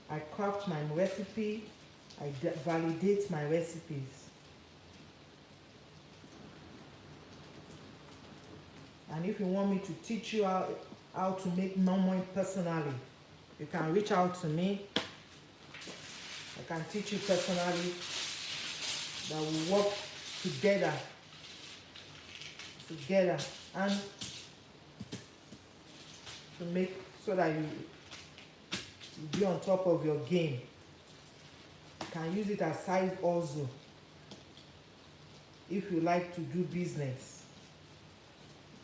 I craft my recipe, I validate my recipes. And if you want me to teach you how to make momo personally, you can reach out to me. I can teach you personally. That we work together and to make so that you be on top of your game. You can use it as side also. If you like to do business,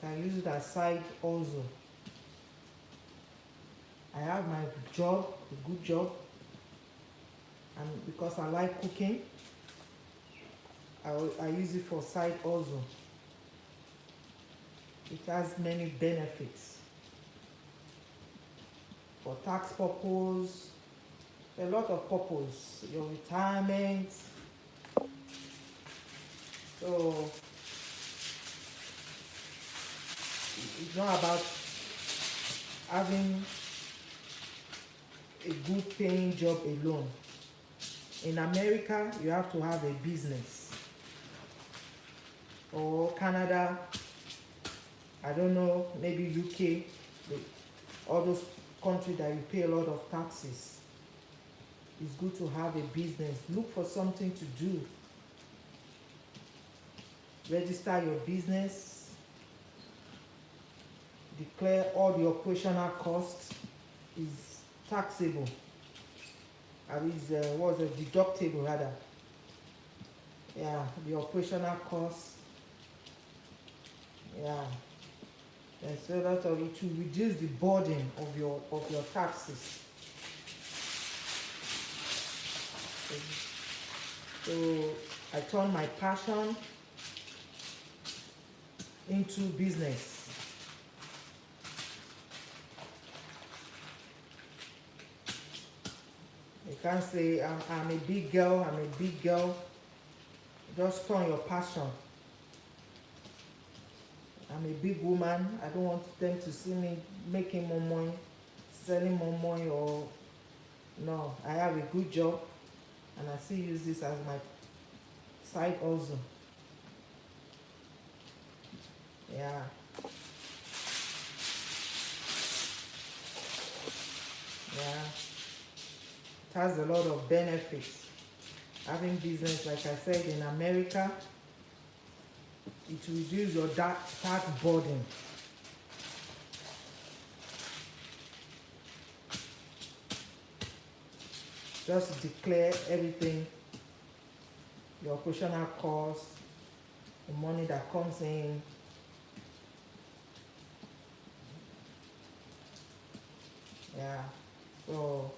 you can use it as side also. I have my job, a good job, and because I like cooking, I use it for side also. It has many benefits. For tax purpose, a lot of purpose, your retirement. So it's not about having a good paying job alone. In America, you have to have a business. Or Canada, I don't know, maybe UK, all those countries that you pay a lot of taxes. It's good to have a business. Look for something to do. Register your business. Declare all the operational costs is taxable. Was a deductible rather. Yeah, the operational costs. Yeah. And so that it will reduce the burden of your taxes. So I turn my passion into business. You can't say I'm a big girl, I'm a big girl. Just turn your passion. I'm a big woman. I don't want them to see me making more money, selling more money, or no. I have a good job and I still use this as my side also. Yeah. Yeah. It has a lot of benefits. Having business, like I said, in America, it will reduce your tax burden. Just declare everything, your operational costs, the money that comes in. Yeah, so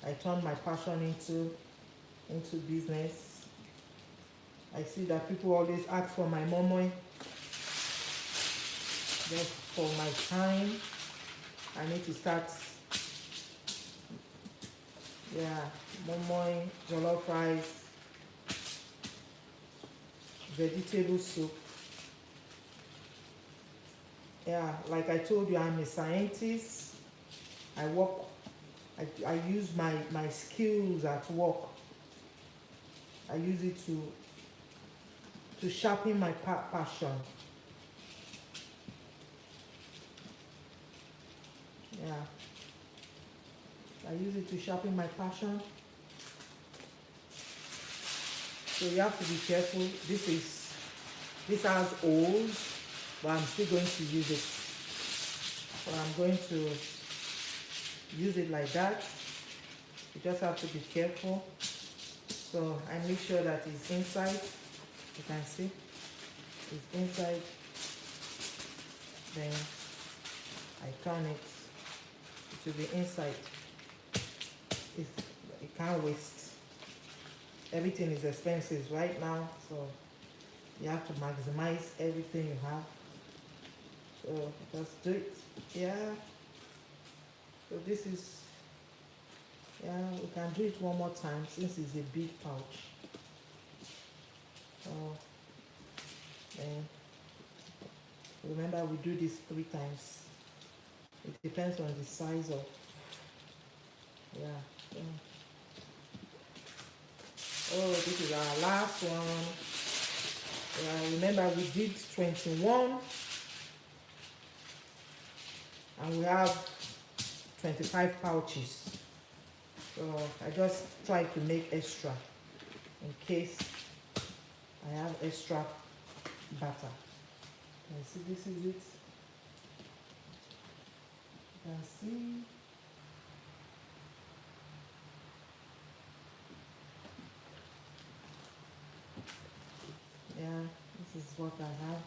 I turned my passion into business. I see that people always ask for my momo. Just for my time, I need to start. Yeah, momo, jollof rice, vegetable soup. Yeah, like I told you, I'm a scientist. I work, I use my skills at work. I use it to sharpen my passion. Yeah, I use it to sharpen my passion. So you have to be careful. This has holes, but I'm still going to use it. So I'm going to use it like that. You just have to be careful. So I make sure that it's inside. You can see it's inside. Then I turn it. It will be inside. You can't waste. Everything is expensive right now, so you have to maximize everything you have. So just do it. Yeah. So this is, yeah, we can do it one more time since it's a big pouch. So then remember, we do this 3 times. It depends on the size of, yeah. So, oh, this is our last one. Yeah, remember we did 21 and we have 25 pouches. So I just try to make extra in case I have extra batter. You see, this is it. You can see. Yeah, this is what I have.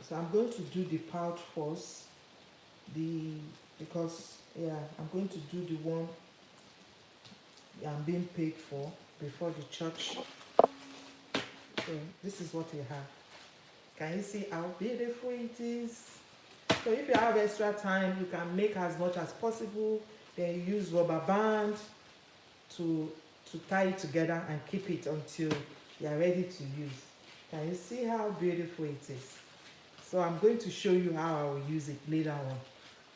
So I'm going to do the pouch first. Because yeah, I'm going to do the one I'm being paid for before the church. So this is what we have. Can you see how beautiful it is? So if you have extra time, you can make as much as possible. Then you use rubber band to tie it together and keep it until you are ready to use. Can you see how beautiful it is? So I'm going to show you how I will use it later on.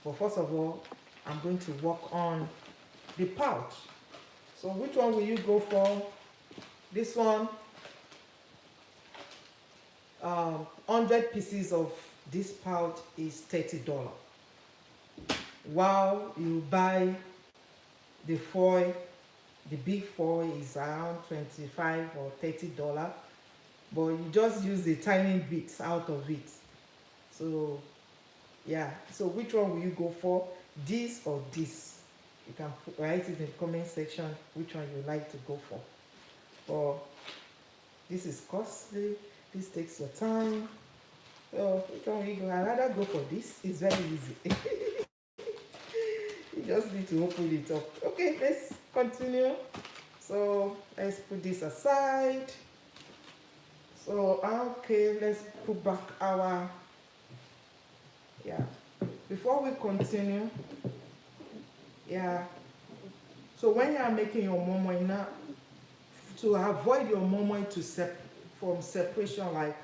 But first of all, I'm going to work on the pouch. So which one will you go for? This one, 100 pieces of this pouch is $30. While you buy the foil, the big foil is around $25 or $30. But you just use a tiny bit out of it. So yeah, so which one will you go for? This or this? You can write it in the comment section which one you like to go for. Or this is costly, this takes your time. So which one will you go? I'd rather go for this. It's very easy. You just need to open it up. Okay, let's continue. So let's put this aside. So okay, let's put back our, yeah. Before we continue, yeah. So when you are making your momo now, to avoid your momo from separation, like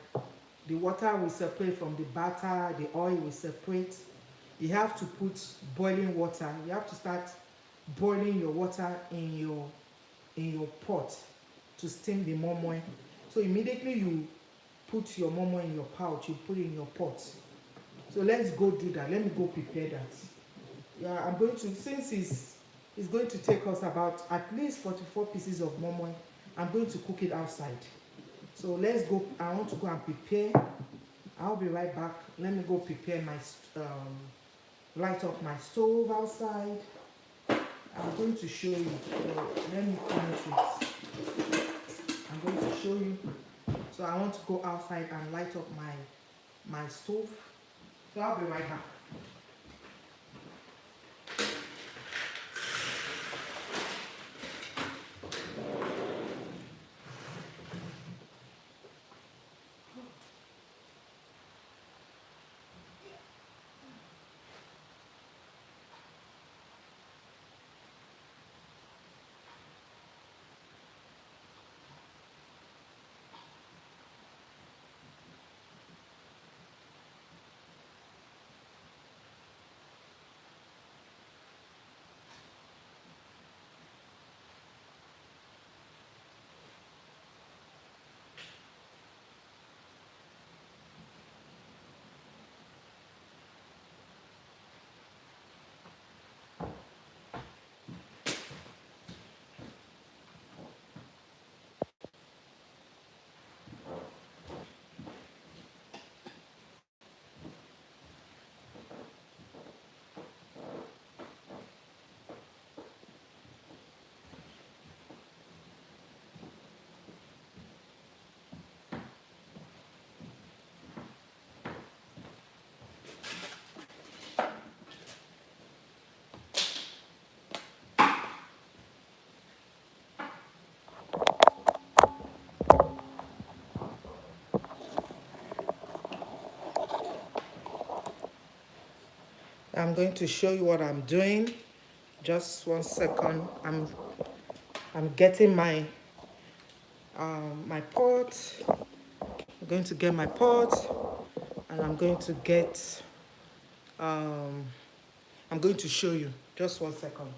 the water will separate from the batter, the oil will separate, you have to put boiling water. You have to start boiling your water in your pot to steam the momo. So immediately you put your momo in your pouch, you put it in your pot. So let's go do that. Let me go prepare that. Yeah, I'm going to, since it's going to take us about at least 44 pieces of momo, I'm going to cook it outside. So let's go. I want to go and prepare. I'll be right back. Let me go prepare my light up my stove outside. I'm going to show you. Let me finish it. I'm going to show you. So I want to go outside and light up my stove. So I'll be right back. I'm going to show you what I'm doing. Just 1 second. I'm getting my pot. I'm going to get my pot, and um, I'm going to show you. Just 1 second.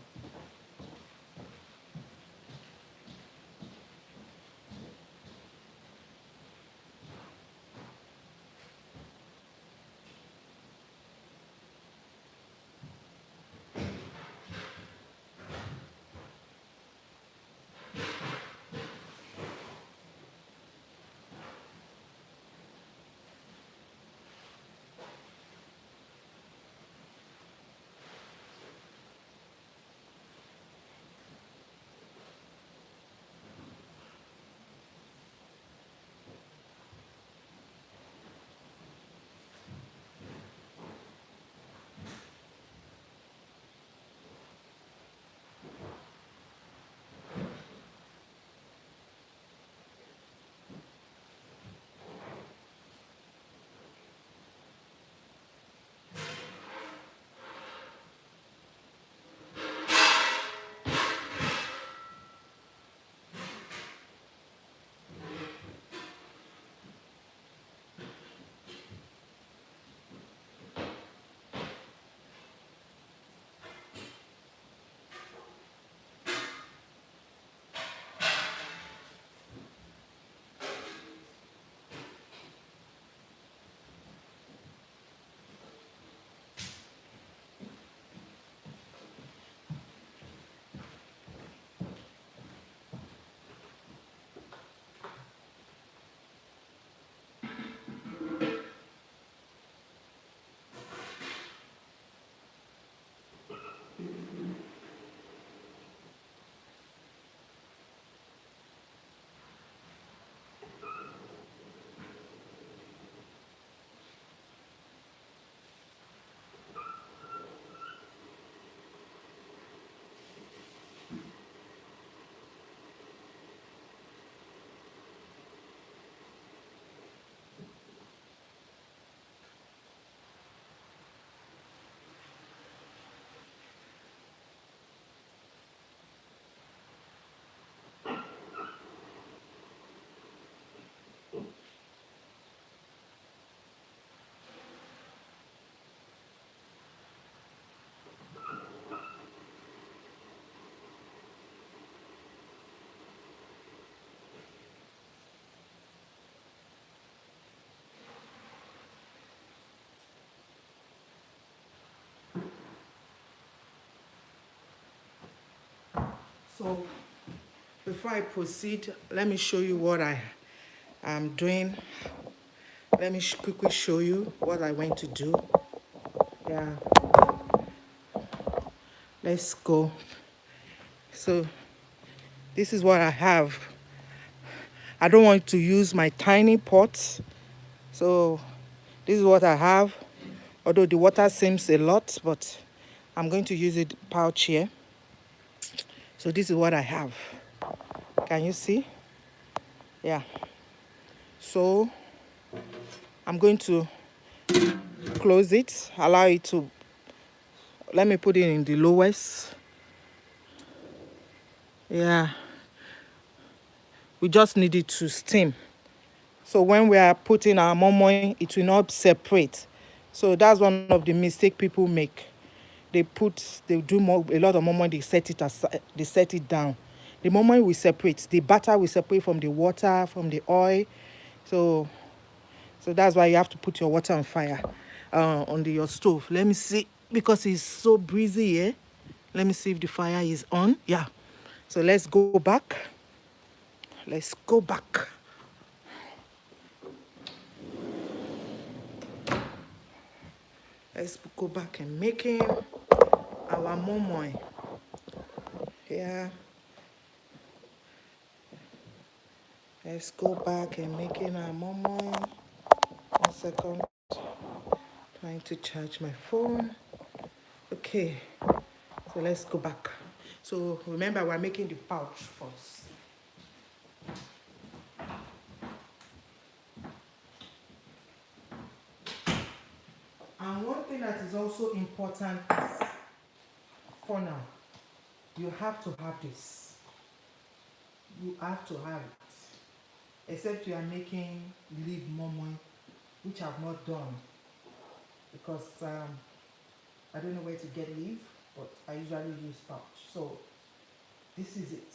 So before I proceed, let me show you what I am doing. Let me quickly show you what I went to do. Yeah, let's go. So this is what I have. I don't want to use my tiny pot, so this is what I have. Although the water seems a lot, but I'm going to use it pouch here. So this is what I have. Can you see? Yeah. So I'm going to close it, allow it to, let me put it in the lowest. Yeah. We just need it to steam. So when we are putting our momo in, it will not separate. So that's one of the mistakes people make. They do a lot of momo, they set it aside, they set it down. The momo will separate. The batter will separate from the water, from the oil. So that's why you have to put your water on fire, on your stove. Let me see, because it's so breezy here. Let me see if the fire is on. Yeah. So let's go back. Let's go back. Let's go back and making our momo. Yeah. Let's go back and making our momo. 1 second. Trying to charge my phone. Okay. So let's go back. So remember, we're making the pouch first. And one thing thing that is also important is funnel. You have to have this. You have to have it. Except you are making leaf momo, which I've not done. Because I don't know where to get leaf, but I usually use pouch. So this is it.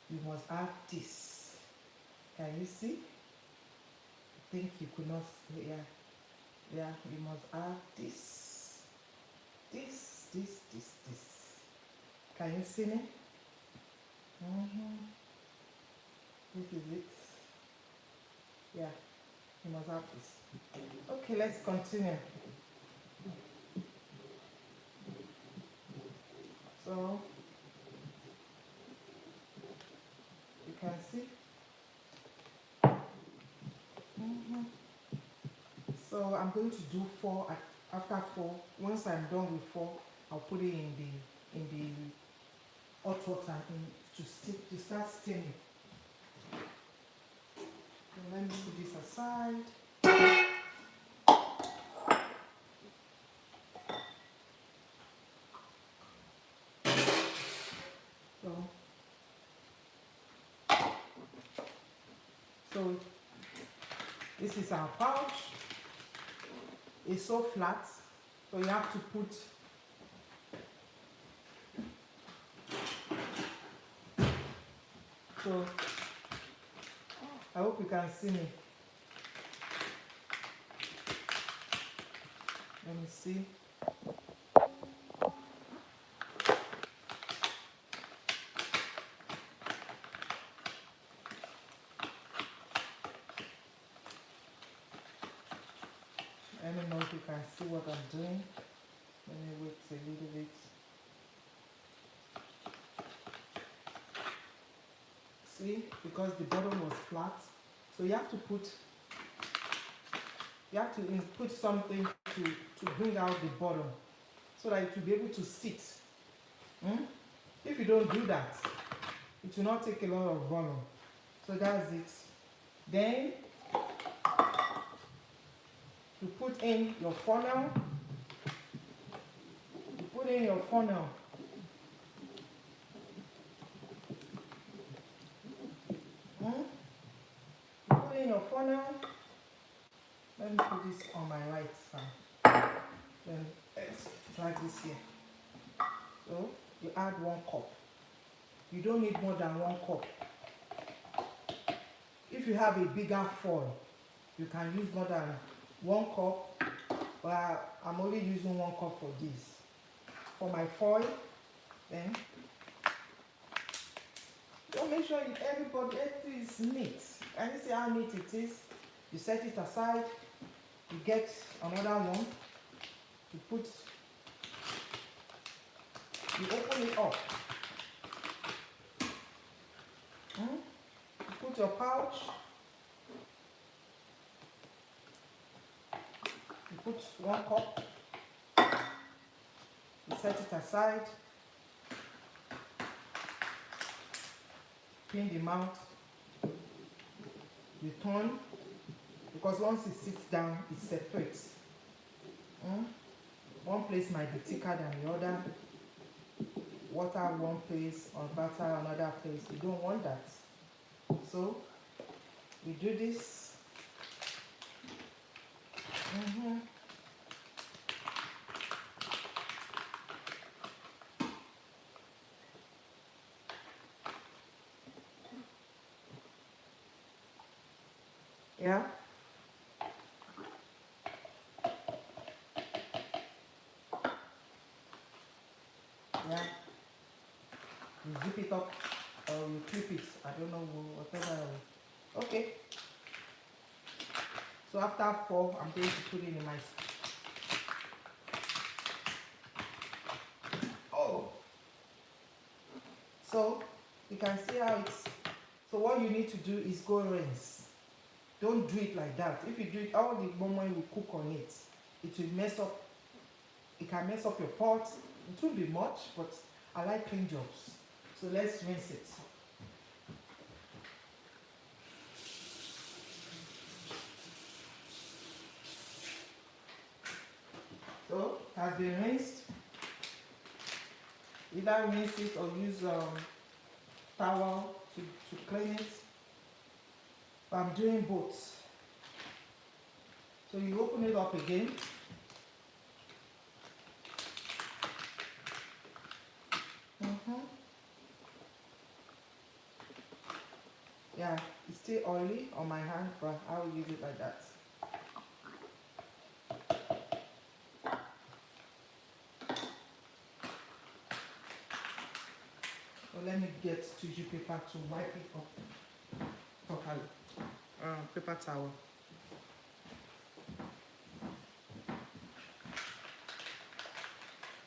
You must have this. Can you see? I think you could not, yeah. Yeah, you must have this. This. Can you see me? This is it. Yeah, you must have this. Okay, let's continue. So, you can see. So I'm going to do 4. After 4, once I'm done with 4, I'll put it in the hot water to start steaming. So let me put this aside. So this is our pouch. It's so flat, so you have to put so I hope you can see me. Let me see. I don't know if you can see what I'm doing. Let me wait a little bit. See, because the bottom was flat, so you have to put something to bring out the bottom so that it will be able to sit. If you don't do that, it will not take a lot of volume. So that's it. Then you put in your funnel. You put in your funnel. You put in your funnel. Let me put this on my right side. Then let's drag this here. So you add 1 cup. You don't need more than 1 cup. If you have a bigger foil, you can use more than 1 cup. But I'm only using 1 cup for this. For my foil, then don't make sure everything is neat. Can you see how neat it is? You set it aside. You get another one. You open it up. You put your pouch. You put 1 cup. You set it aside. Pin the mouth. You turn, because once it sits down, it separates. One place might be thicker than the other. Water one place or butter another place. You don't want that. So we do this. Yeah. Yeah. You zip it up or you clip it. I don't know, whatever. Okay. So after 4, I'm going to put it in my. So you can see how it's. So what you need to do is go rinse. Don't do it like that. If you do it, all the momo will cook on it. It will mess up. It can mess up your pot. It won't be much, but I like clean jobs. So let's rinse it. So has been rinsed. Either rinse it or use towel to clean it. But I'm doing both. So you open it up again. Yeah, it's still oily on my hand, but I will use it like that. So let me get tissue paper to wipe it up properly. Paper towel.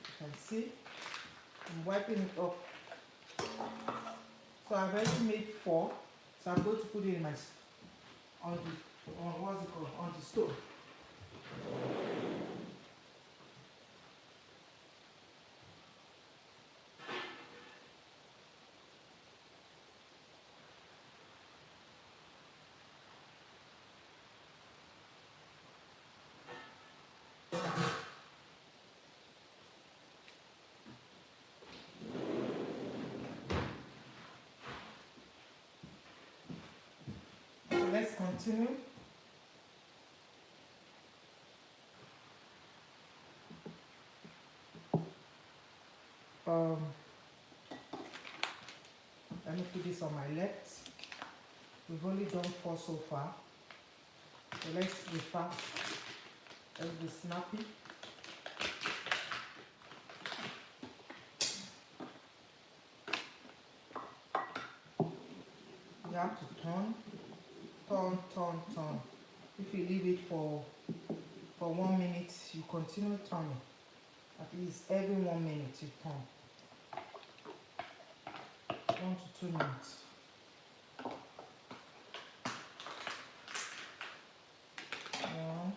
You can see I'm wiping it up. So I've already made 4. So I'm going to put it in my on what's it called? On the stove. So let's continue. Let me put this on my left. We've only done 4 so far. So let's be fast. Let's be snappy. You have to turn. If you leave it for 1 minute, you continue turning. At least every 1 minute you turn. 1 to 2 minutes. One.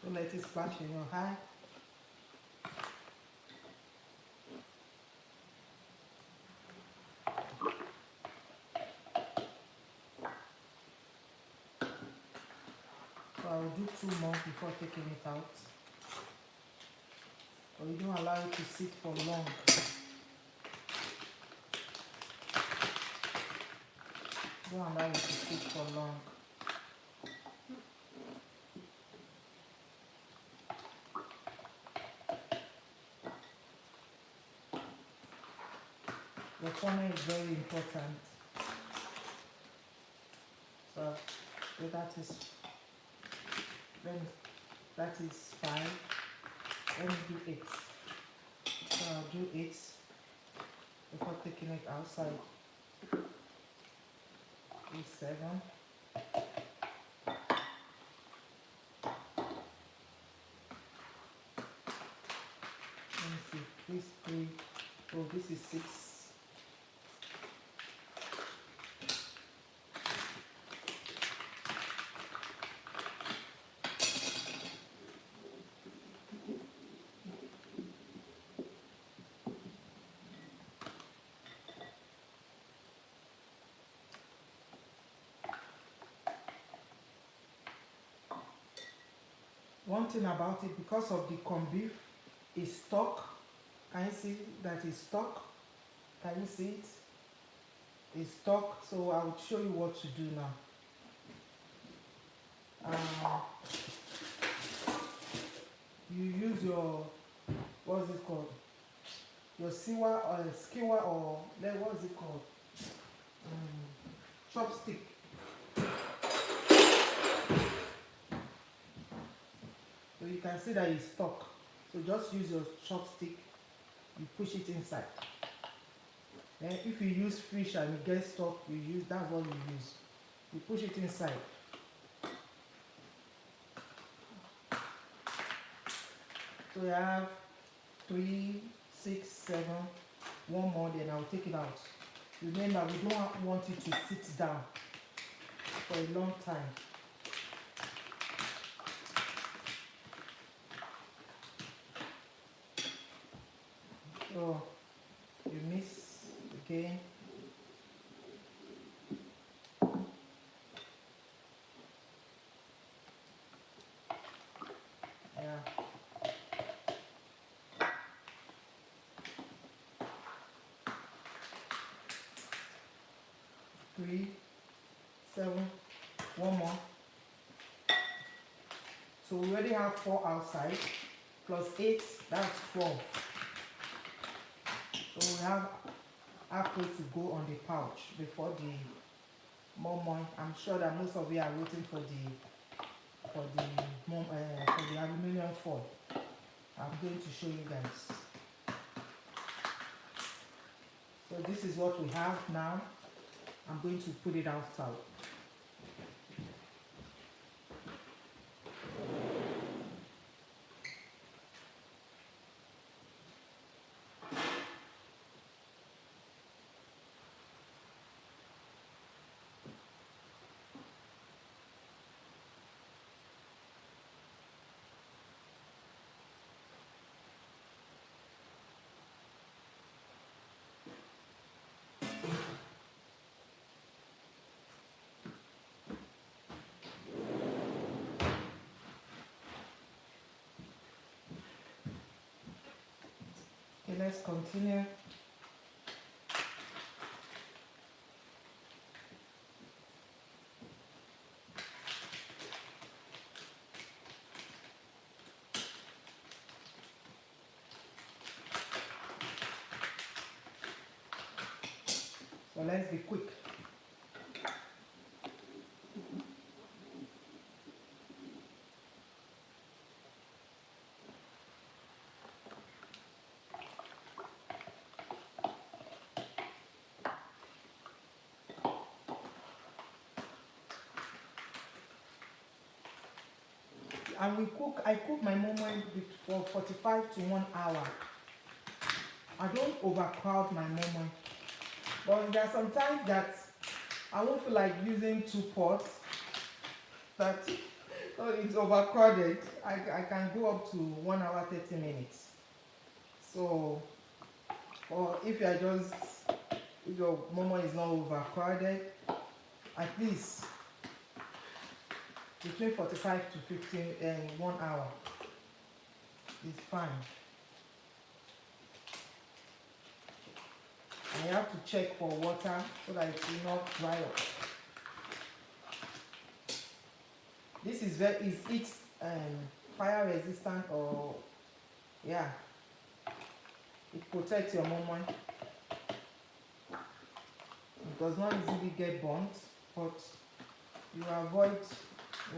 Don't let it splash in your eye. So I'll do 2 more before taking it out. But you don't allow it to sit for long. Don't allow it to sit for long. The corner is very important. So that is 5. Let me do 8. So I'll do 8 before taking it outside. 7. Let me see. This 3. Oh, this is 6. One thing about it, because of the corned beef is stuck. Can you see that it's stuck? Can you see it? It's stuck. So I will show you what to do now. You use your your skewer or skewer or what is it called? Chopstick. So you can see that it's stuck. So just use your chopstick, you push it inside. Then if you use fish and you get stuck, you use that's what you use. You push it inside. So you have 3, 6, 7, one more, then I'll take it out. Remember, we don't want it to sit down for a long time. So you mix again. Yeah. 3, 7, one more. So we already have 4 outside, plus 8, that's 12. So we have halfway to go on the pouch before the momo. I'm sure that most of you are waiting for the aluminum foil. I'm going to show you guys. So this is what we have now. I'm going to put it outside. Okay, let's continue. So let's be quick. And I cook my momo for 45 to 1 hour. I don't overcrowd my momo. But there are some times that I won't feel like using 2 pots. But it's overcrowded. I can go up to 1 hour 30 minutes. So, or if your momo is not overcrowded, at least between 45 to 15 and 1 hour is fine. And you have to check for water so that it will not dry up. This is it's fire resistant, or yeah, it protects your momo. It does not easily get burnt, but you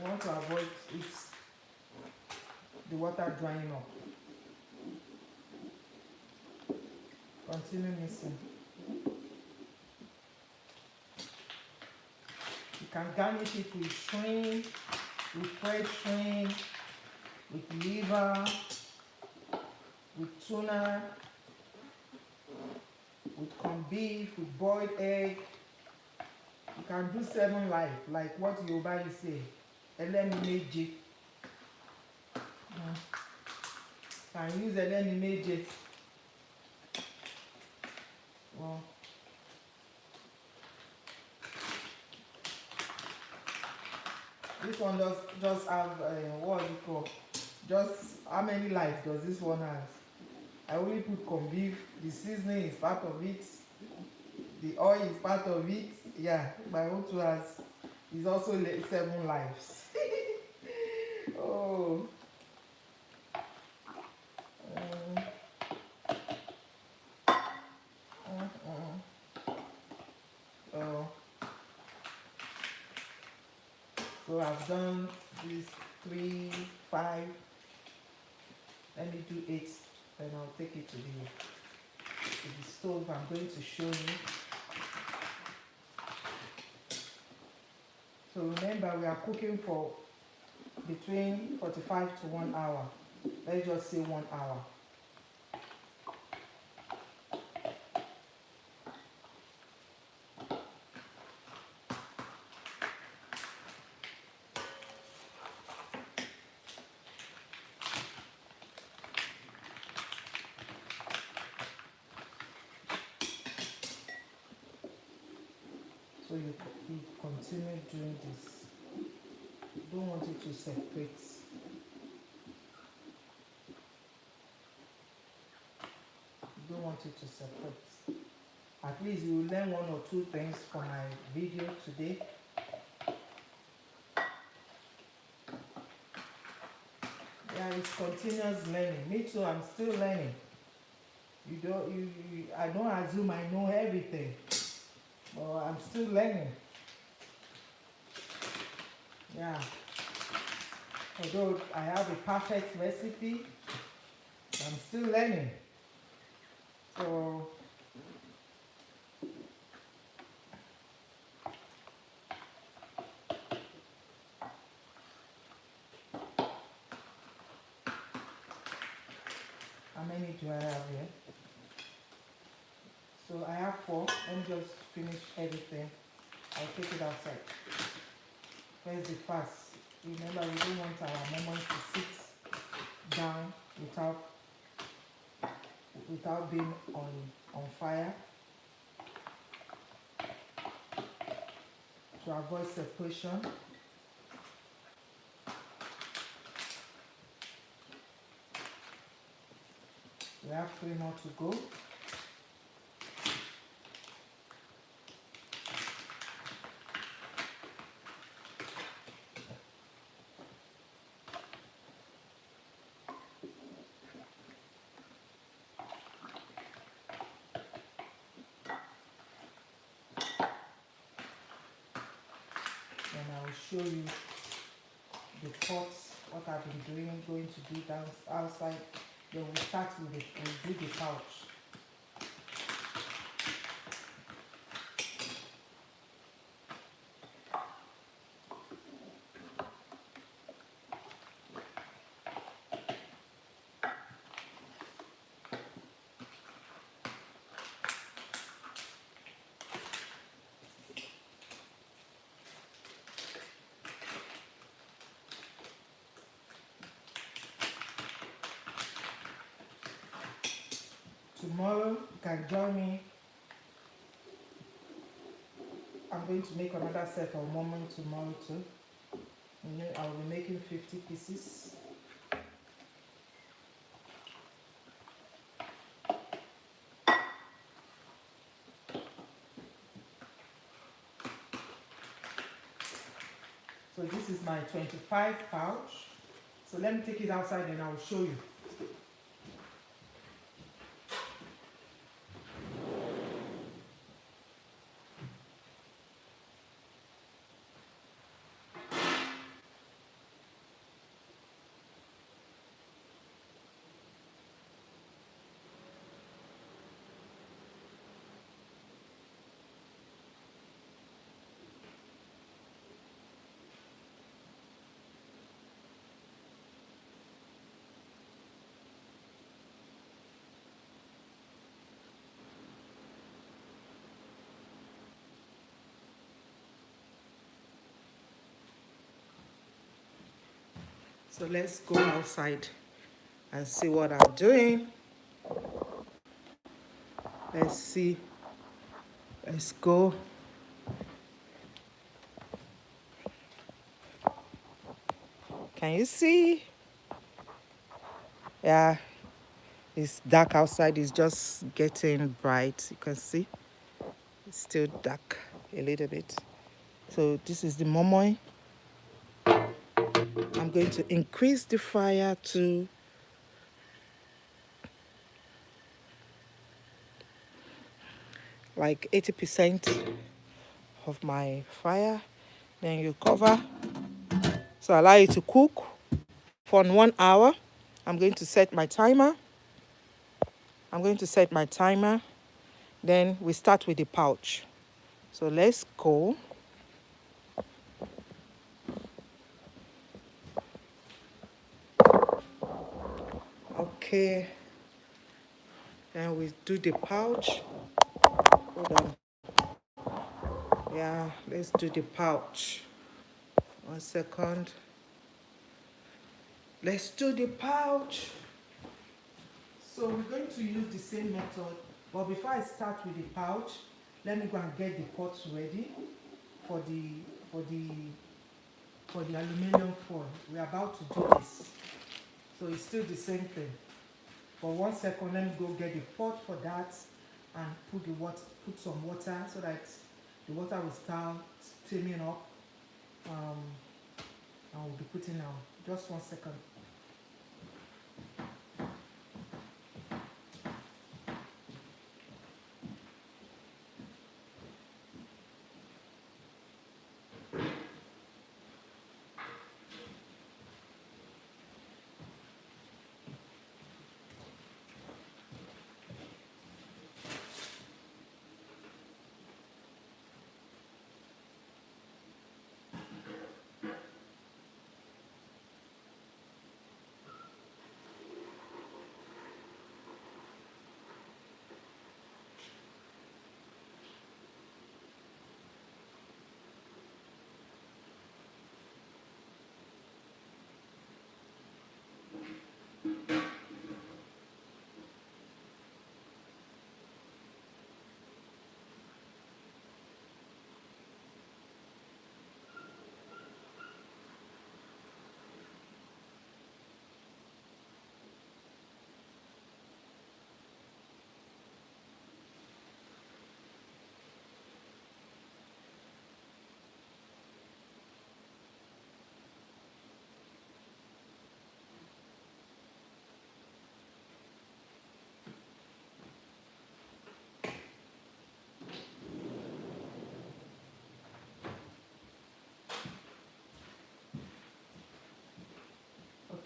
want to avoid the water drying up. Continue mixing. You can garnish it with shrimp, with fresh shrimp, with liver, with tuna, with corned beef, with boiled egg. You can do 7 life, like what Yoruba say, eleni meje. Can use eleni meje. Well, this one just have what is it called? Just how many lives does this one have? I only put corned beef. The seasoning is part of it. The oil is part of it. Yeah, my own two is also 7 lives. Oh. So I've done these 3, 5. Let me do 8, and I'll take it to the stove. I'm going to show you. So remember, we are cooking for between 45 to 1 hour. Let's just say 1 hour. So you continue doing this. You don't want it to separate. You don't want it to separate. At least you will learn 1 or 2 things from my video today. Yeah, it's continuous learning. Me too, I'm still learning. I don't assume I know everything, but I'm still learning. Yeah. Although I have a perfect recipe, I'm still learning. So how many do I have here? So I have 4. Let me just finish everything. I'll take it outside. Where's the fast? Remember, we don't want our momo to sit down without being on fire, to avoid separation. We have 3 more to go. And I will show you the pots, what I've been doing, going to do outside. Then we'll start with it. We'll do the pouch. Tomorrow, you can join me. I'm going to make another set of momo tomorrow too. And then I'll be making 50 pieces. So this is my 25 pouch. So let me take it outside and I'll show you. So let's go outside and see what I'm doing. Let's see. Let's go. Can you see? Yeah, it's dark outside. It's just getting bright. You can see it's still dark a little bit. So this is the momo. I'm going to increase the fire to like 80% of my fire. Then you cover So allow it to cook for 1 hour. I'm going to set my timer. Then we start with the pouch. So let's go. Okay. Then we do the pouch. Hold on. Yeah, let's do the pouch. 1 second. Let's do the pouch. So we're going to use the same method, but before I start with the pouch, let me go and get the pots ready for the for the for the aluminum foil. We're about to do this. So it's still the same thing. For 1 second, let me go get the pot for that and put some water so that the water will start steaming up. I will be putting out. Just 1 second.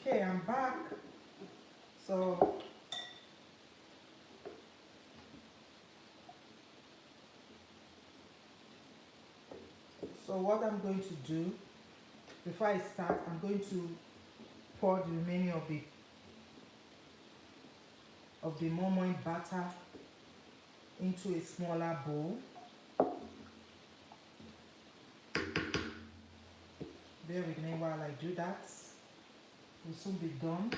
Okay, I'm back. So what I'm going to do before I start, I'm going to pour the remaining of the momo batter into a smaller bowl. Bear with me while I do that. We'll soon be done.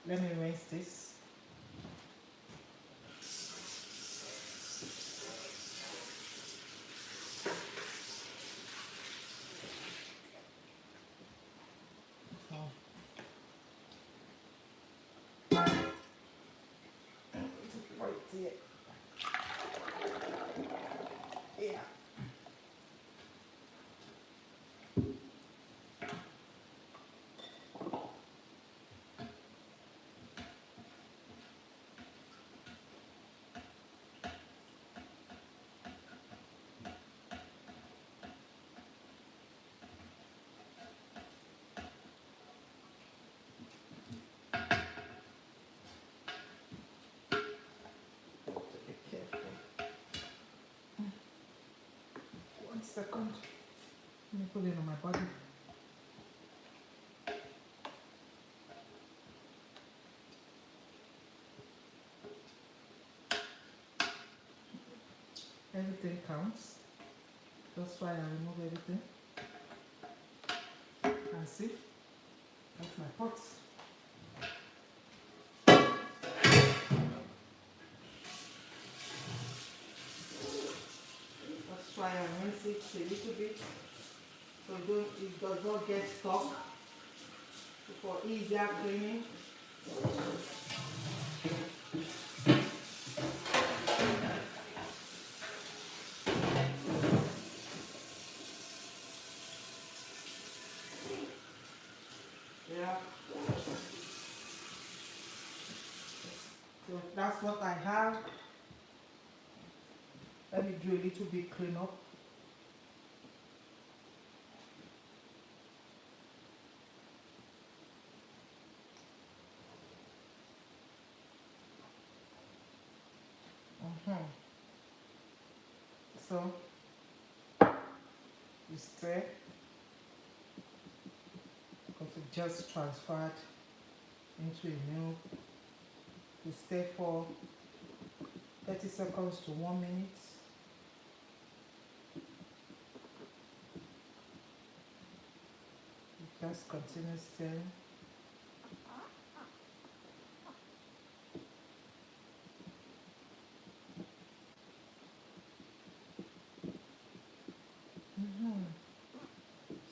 Let me rinse this. Right here. Yeah. Be careful. 1 second. Let me put it on my body. Everything counts. That's why I remove everything. And see, that's my pots. Let's try and rinse it a little bit so it does not get stuck. For easier cleaning. Yeah. So that's what I have. Let me do a little bit clean up. So you stir because it just transferred into a milk. You stir for 30 seconds to 1 minute. You just continue stirring.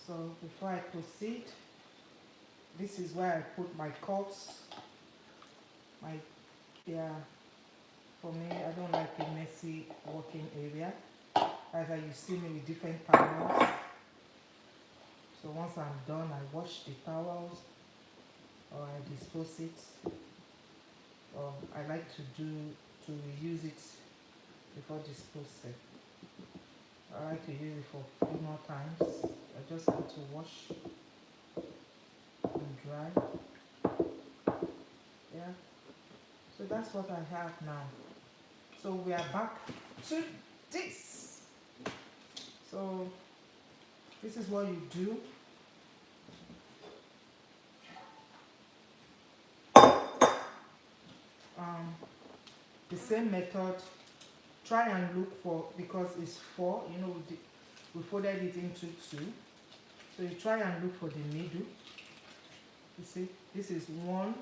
So before I proceed, this is where I put my cups. Yeah, for me, I don't like a messy working area. Either you see me with different towels. So once I'm done, I wash the towels or I dispose it. Or I like to reuse it before disposing. I like to use it for a few more times. I just have to wash and dry. Yeah. So that's what I have now. So we are back to this. So this is what you do. The same method. Try and look for, because it's 4, you know, we folded it into 2. So you try and look for the middle. You see, this is 1,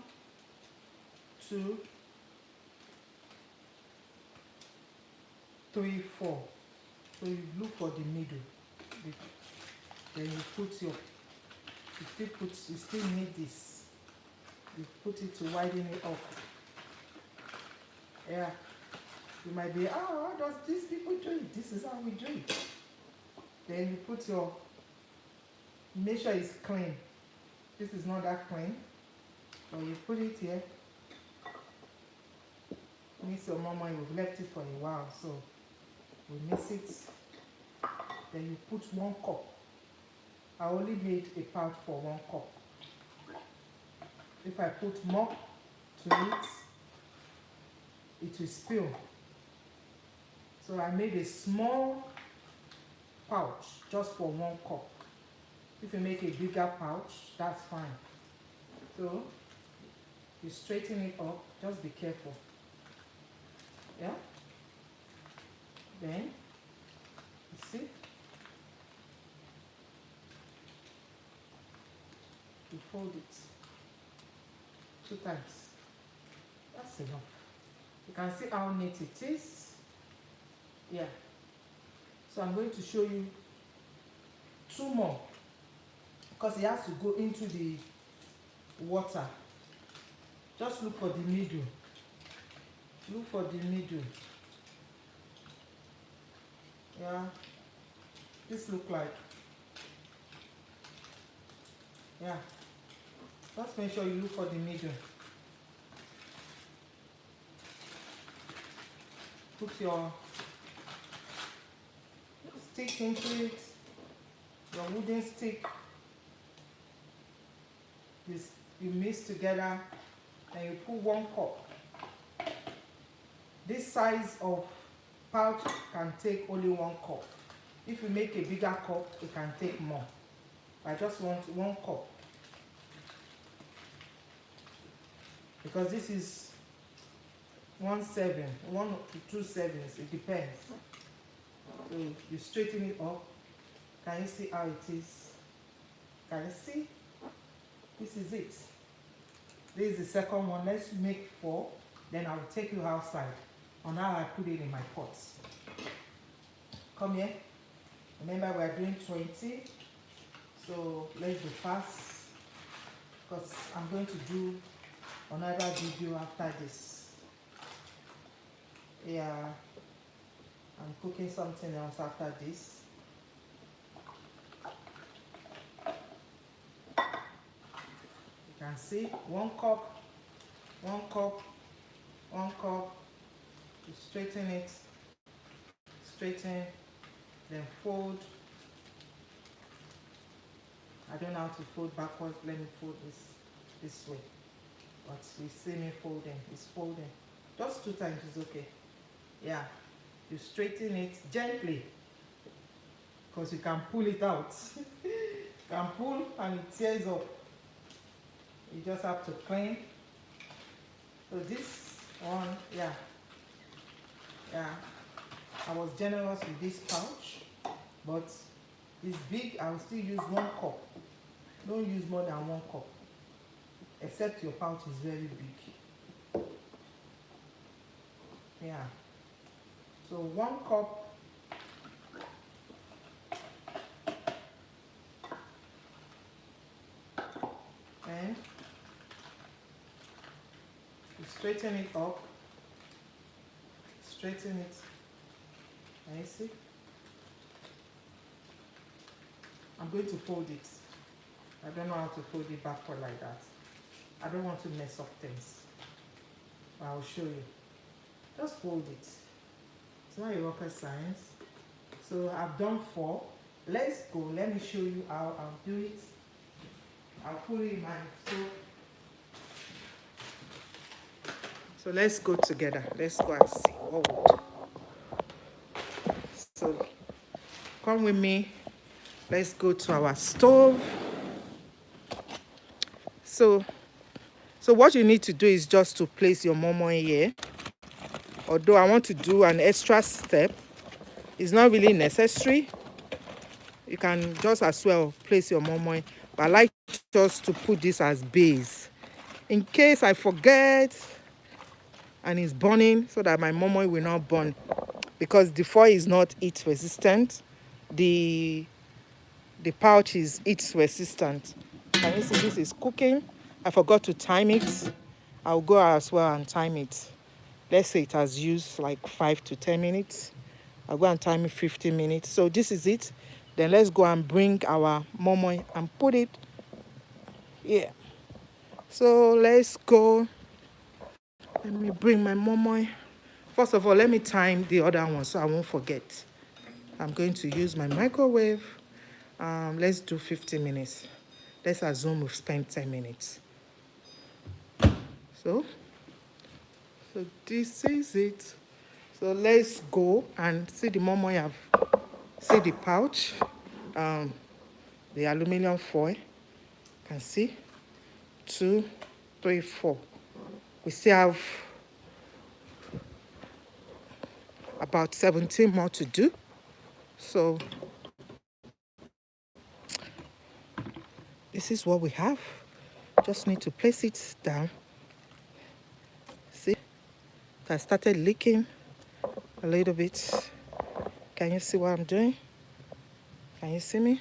2, 3, 4. So you look for the middle. Then you put your, you still need this. You put it to widen it up. Yeah. You might be, how does these people do it? This is how we do it. Then you put your, make sure it's clean. This is not that clean. So you put it here. Mix your momo, you've left it for a while, so we mix it. Then you put 1 cup. I only made a pouch for 1 cup. If I put more to it, it will spill. So I made a small pouch just for 1 cup. If you make a bigger pouch, that's fine. So you straighten it up, just be careful. Yeah? Then, you see? You fold it 2 times. That's enough. You can see how neat it is. Yeah. So I'm going to show you 2 more, because it has to go into the water. Just look for the middle. Look for the middle. Yeah. This look like. Yeah. Just make sure you look for the middle. Put your stick into it. Your wooden stick. You mix together and you put 1 cup. This size of pouch can take only 1 cup. If you make a bigger cup, it can take more. I just want 1 cup. Because this is 1 7, 1 to 2 sevens, it depends. So you straighten it up. Can you see how it is? Can you see? This is it. This is the second one. Let's make 4. Then I will take you outside on how I put it in my pots. Come here. Remember, we are doing 20. So let's be fast, because I'm going to do another video after this. Yeah, I'm cooking something else after this. You can see 1 cup, 1 cup, 1 cup. You straighten it, straighten, then fold. I don't know how to fold backwards. Let me fold this way. But you see me folding. It's folding. Just 2 times is okay. Yeah. You straighten it gently, because you can pull it out. You can pull and it tears up. You just have to clean. So this one, yeah. I was generous with this pouch, but it's big. I will still use 1 cup. Don't use more than 1 cup, except your pouch is very big. Yeah. So 1 cup. And you straighten it up. Straighten it. Can you see? I'm going to fold it. I don't know how to fold it backward like that. I don't want to mess up things. I'll show you. Just fold it. It's not a rocket science. So I've done 4. Let's go. Let me show you how I'll do it. I'll put it in my stove. So let's go together. Let's go and see what would. So come with me. Let's go to our stove. So what you need to do is just to place your momo here. Although I want to do an extra step, it's not really necessary. You can just as well place your momo. But I like just to put this as base, in case I forget and it's burning, so that my momo will not burn, because the foil is not heat resistant. The pouch is heat resistant. Can you see this is cooking? I forgot to time it. I'll go as well and time it. Let's say it has used like 5 to 10 minutes. I'll go and time it 15 minutes. So this is it. Then let's go and bring our momo and put it here. So let's go. Let me bring my momo. First of all, let me time the other one so I won't forget. I'm going to use my microwave. Let's do 15 minutes. Let's assume we've spent 10 minutes. So this is it. So let's go and see the momo. I have. See the pouch, the aluminum foil. You can see 2, 3, 4. We still have about 17 more to do. So this is what we have. Just need to place it down. See, it has started leaking a little bit. Can you see what I'm doing? Can you see me?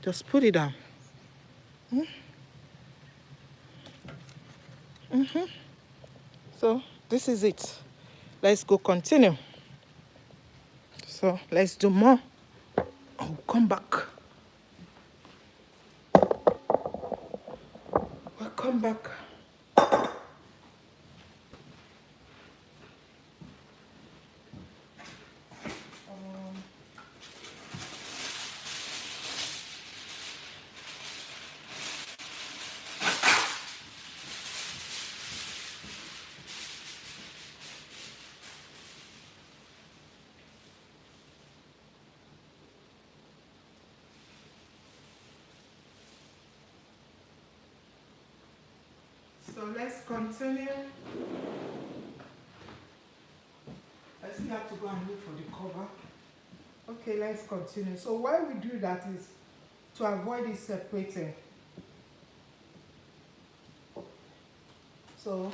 Just put it down. So this is it. Let's go continue. So let's do more. I'll come back. We'll come back. So let's continue. I still have to go and look for the cover. Okay, let's continue. So why we do that is to avoid it separating. So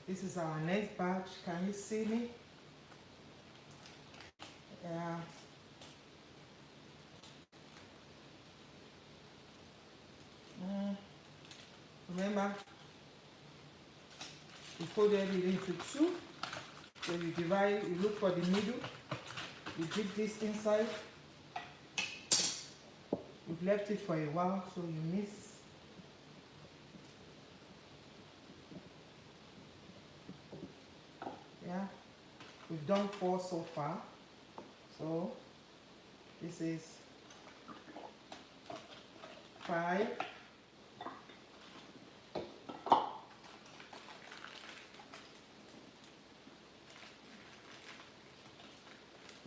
this is our next batch. Can you see me? Yeah. Remember, we folded it into 2. So you divide, you look for the middle, you dip this inside. We've left it for a while, so you miss. Yeah, we've done 4 so far. So this is 5.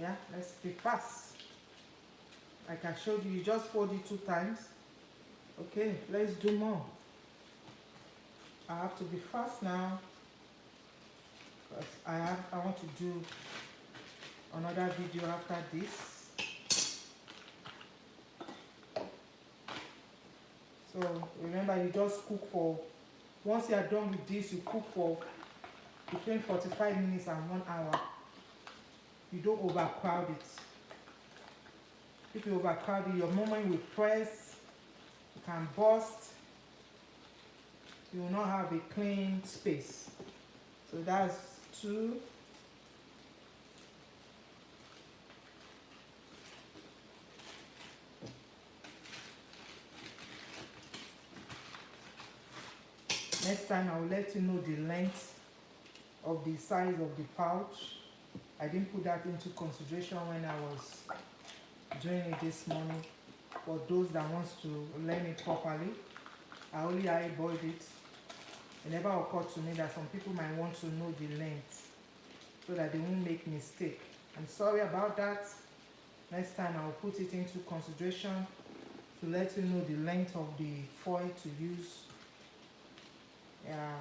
Yeah, let's be fast. Like I showed you, you just fold it 2 times. Okay, let's do more. I have to be fast now because I want to do another video after this. So remember, you just cook for, once you are done with this, you cook for between 45 minutes and 1 hour. You don't overcrowd it. If you overcrowd it, your momo will press, you can burst, you will not have a clean space. So that's 2. Next time I will let you know the length of the size of the pouch. I didn't put that into consideration when I was doing it this morning. For those that wants to learn it properly, I only eyeballed it. It never occurred to me that some people might want to know the length so that they won't make mistake. I'm sorry about that. Next time I will put it into consideration to let you know the length of the foil to use. Yeah,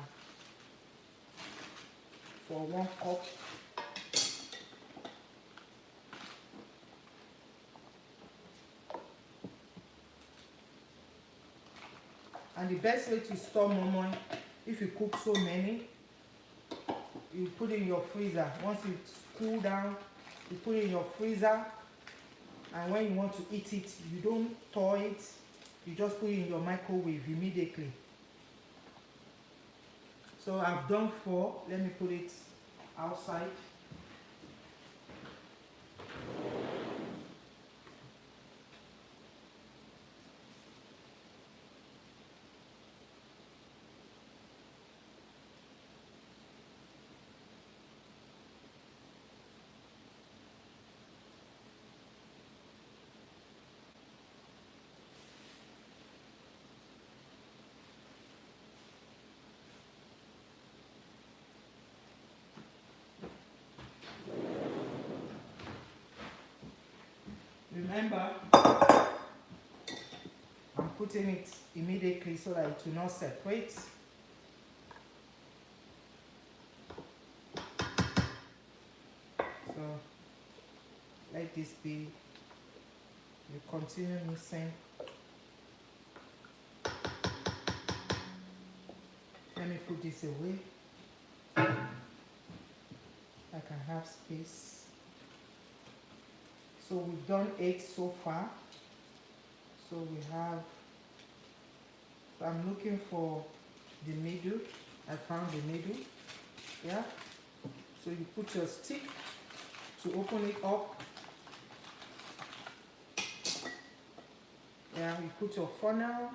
for 1 cup. And the best way to store momo, if you cook so many, you put it in your freezer. Once it's cool down, you put it in your freezer, and when you want to eat it, you don't thaw it, you just put it in your microwave immediately. So I've done 4. Let me put it outside. Remember, I'm putting it immediately so that it will not separate. So let this be. You continue mixing. Let me put this away. I can have space. So we've done 8 so far. So we have, so I'm looking for the middle. I found the middle. Yeah. So you put your stick to open it up. Yeah, you put your funnel.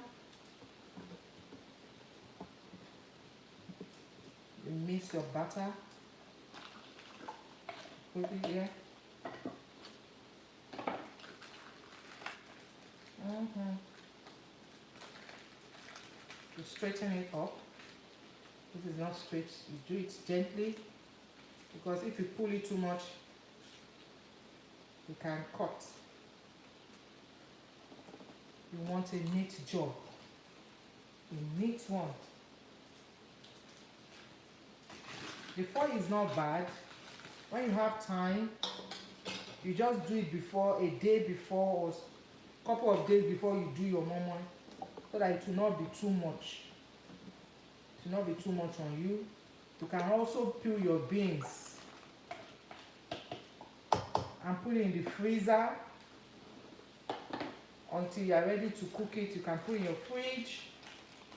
You mix your butter. Put it here. You straighten it up. This is not straight. You do it gently, because if you pull it too much, you can cut. You want a neat job, a neat one. The foil is not bad. When you have time, you just do it before, a day before or a couple of days before you do your momo, so that it will not be too much. It will not be too much on you. You can also peel your beans and put it in the freezer until you are ready to cook it. You can put it in your fridge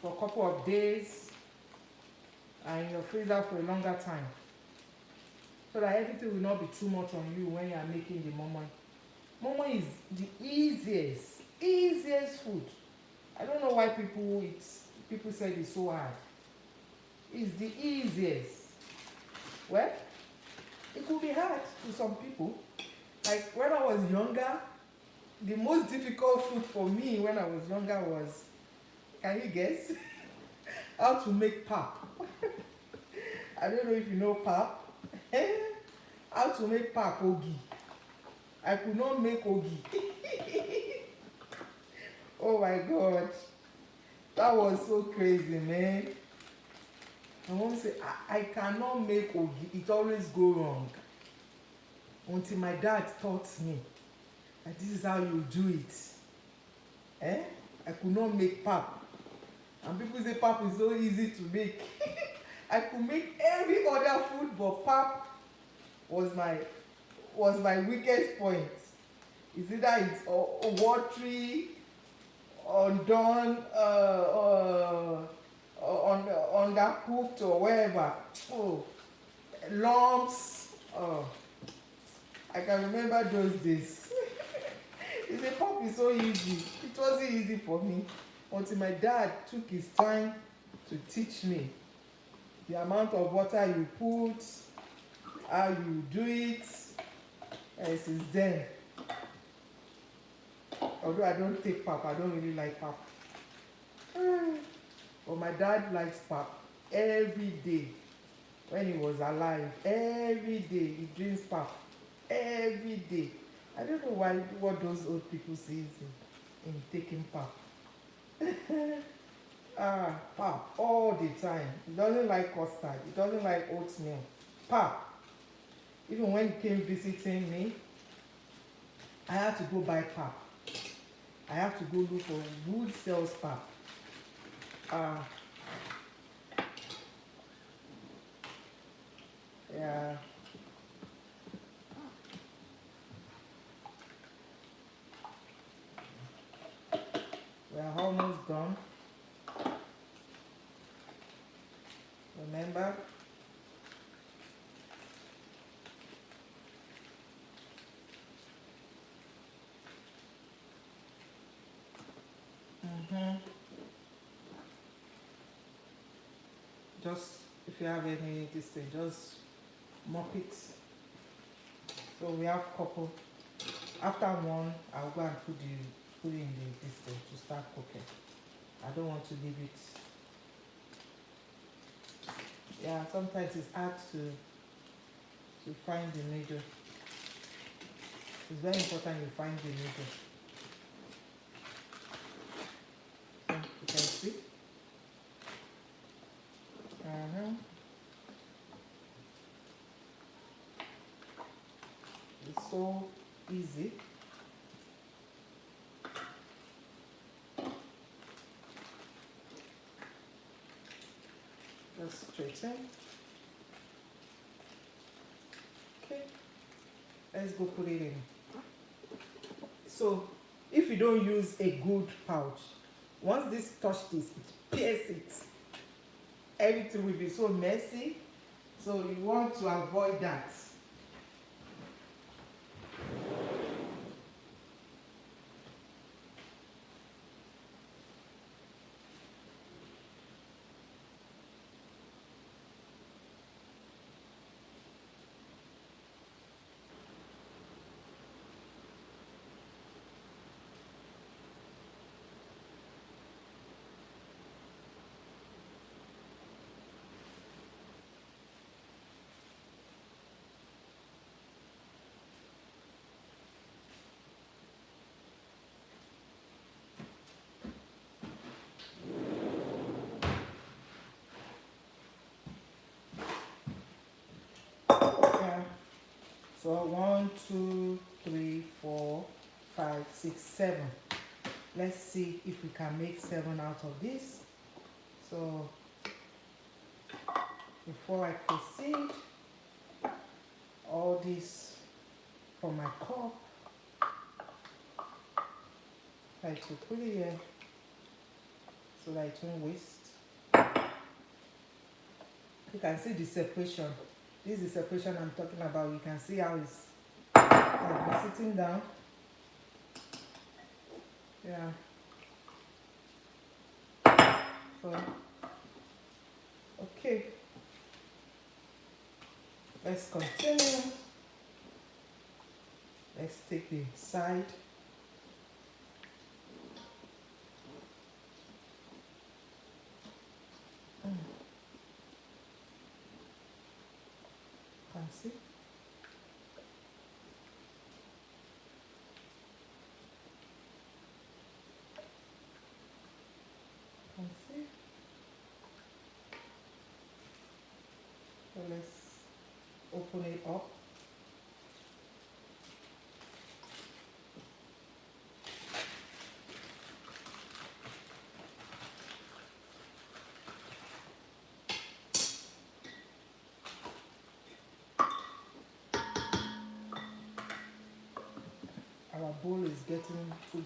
for a couple of days and in your freezer for a longer time, so that everything will not be too much on you when you are making the momo. Momo is the easiest food. I don't know why people say it's so hard. It's the easiest. Well, it could be hard to some people, Like when I was younger, the most difficult food for me when I was younger was, can you guess? How to make pap. I don't know if you know pap. How to make pap ogi. I could not make ogi. Oh my god. That was so crazy, man. My mom said, I cannot make ogi. It always go wrong. Until my dad taught me that this is how you do it. Eh? I could not make pap. And people say pap is so easy to make. I could make every other food, but pap was my weakest point. It's either it's watery, undone, undercooked or whatever. Oh, lumps. Oh, I can remember those days. He said pap is so easy. It wasn't easy for me until my dad took his time to teach me the amount of water you put, how you do it, and since then, although I don't take pap, I don't really like pap. But my dad likes pap every day. When he was alive, every day he drinks pap. Every day. I don't know what those old people see in taking pap. Pap all the time. He doesn't like custard. He doesn't like oatmeal. Pap. Even when he came visiting me, I had to go buy pap. I have to go look for who sells pap. Yeah. We are almost done. Remember? Just if you have any this thing, just mop it. So we have couple. After one, I'll go and put it in this thing to start cooking. I don't want to leave it. Yeah, sometimes it's hard to find the middle. It's very important you find the middle. So you can see. It's so easy. Just straighten. Okay, let's go put it in. So if you don't use a good pouch, once this touch this, it pierces it. Everything will be so messy. So you want to avoid that. So 1, 2, 3, 4, 5, 6, 7. Let's see if we can make 7 out of this. So before I proceed, all this for my cup, try to put it here so that it won't waste. You can see the separation. This is the separation I'm talking about. You can see how it's sitting down. Yeah. So, okay. Let's continue. Let's take the side. Can see. Can see. So let's open it up. Our bowl is getting too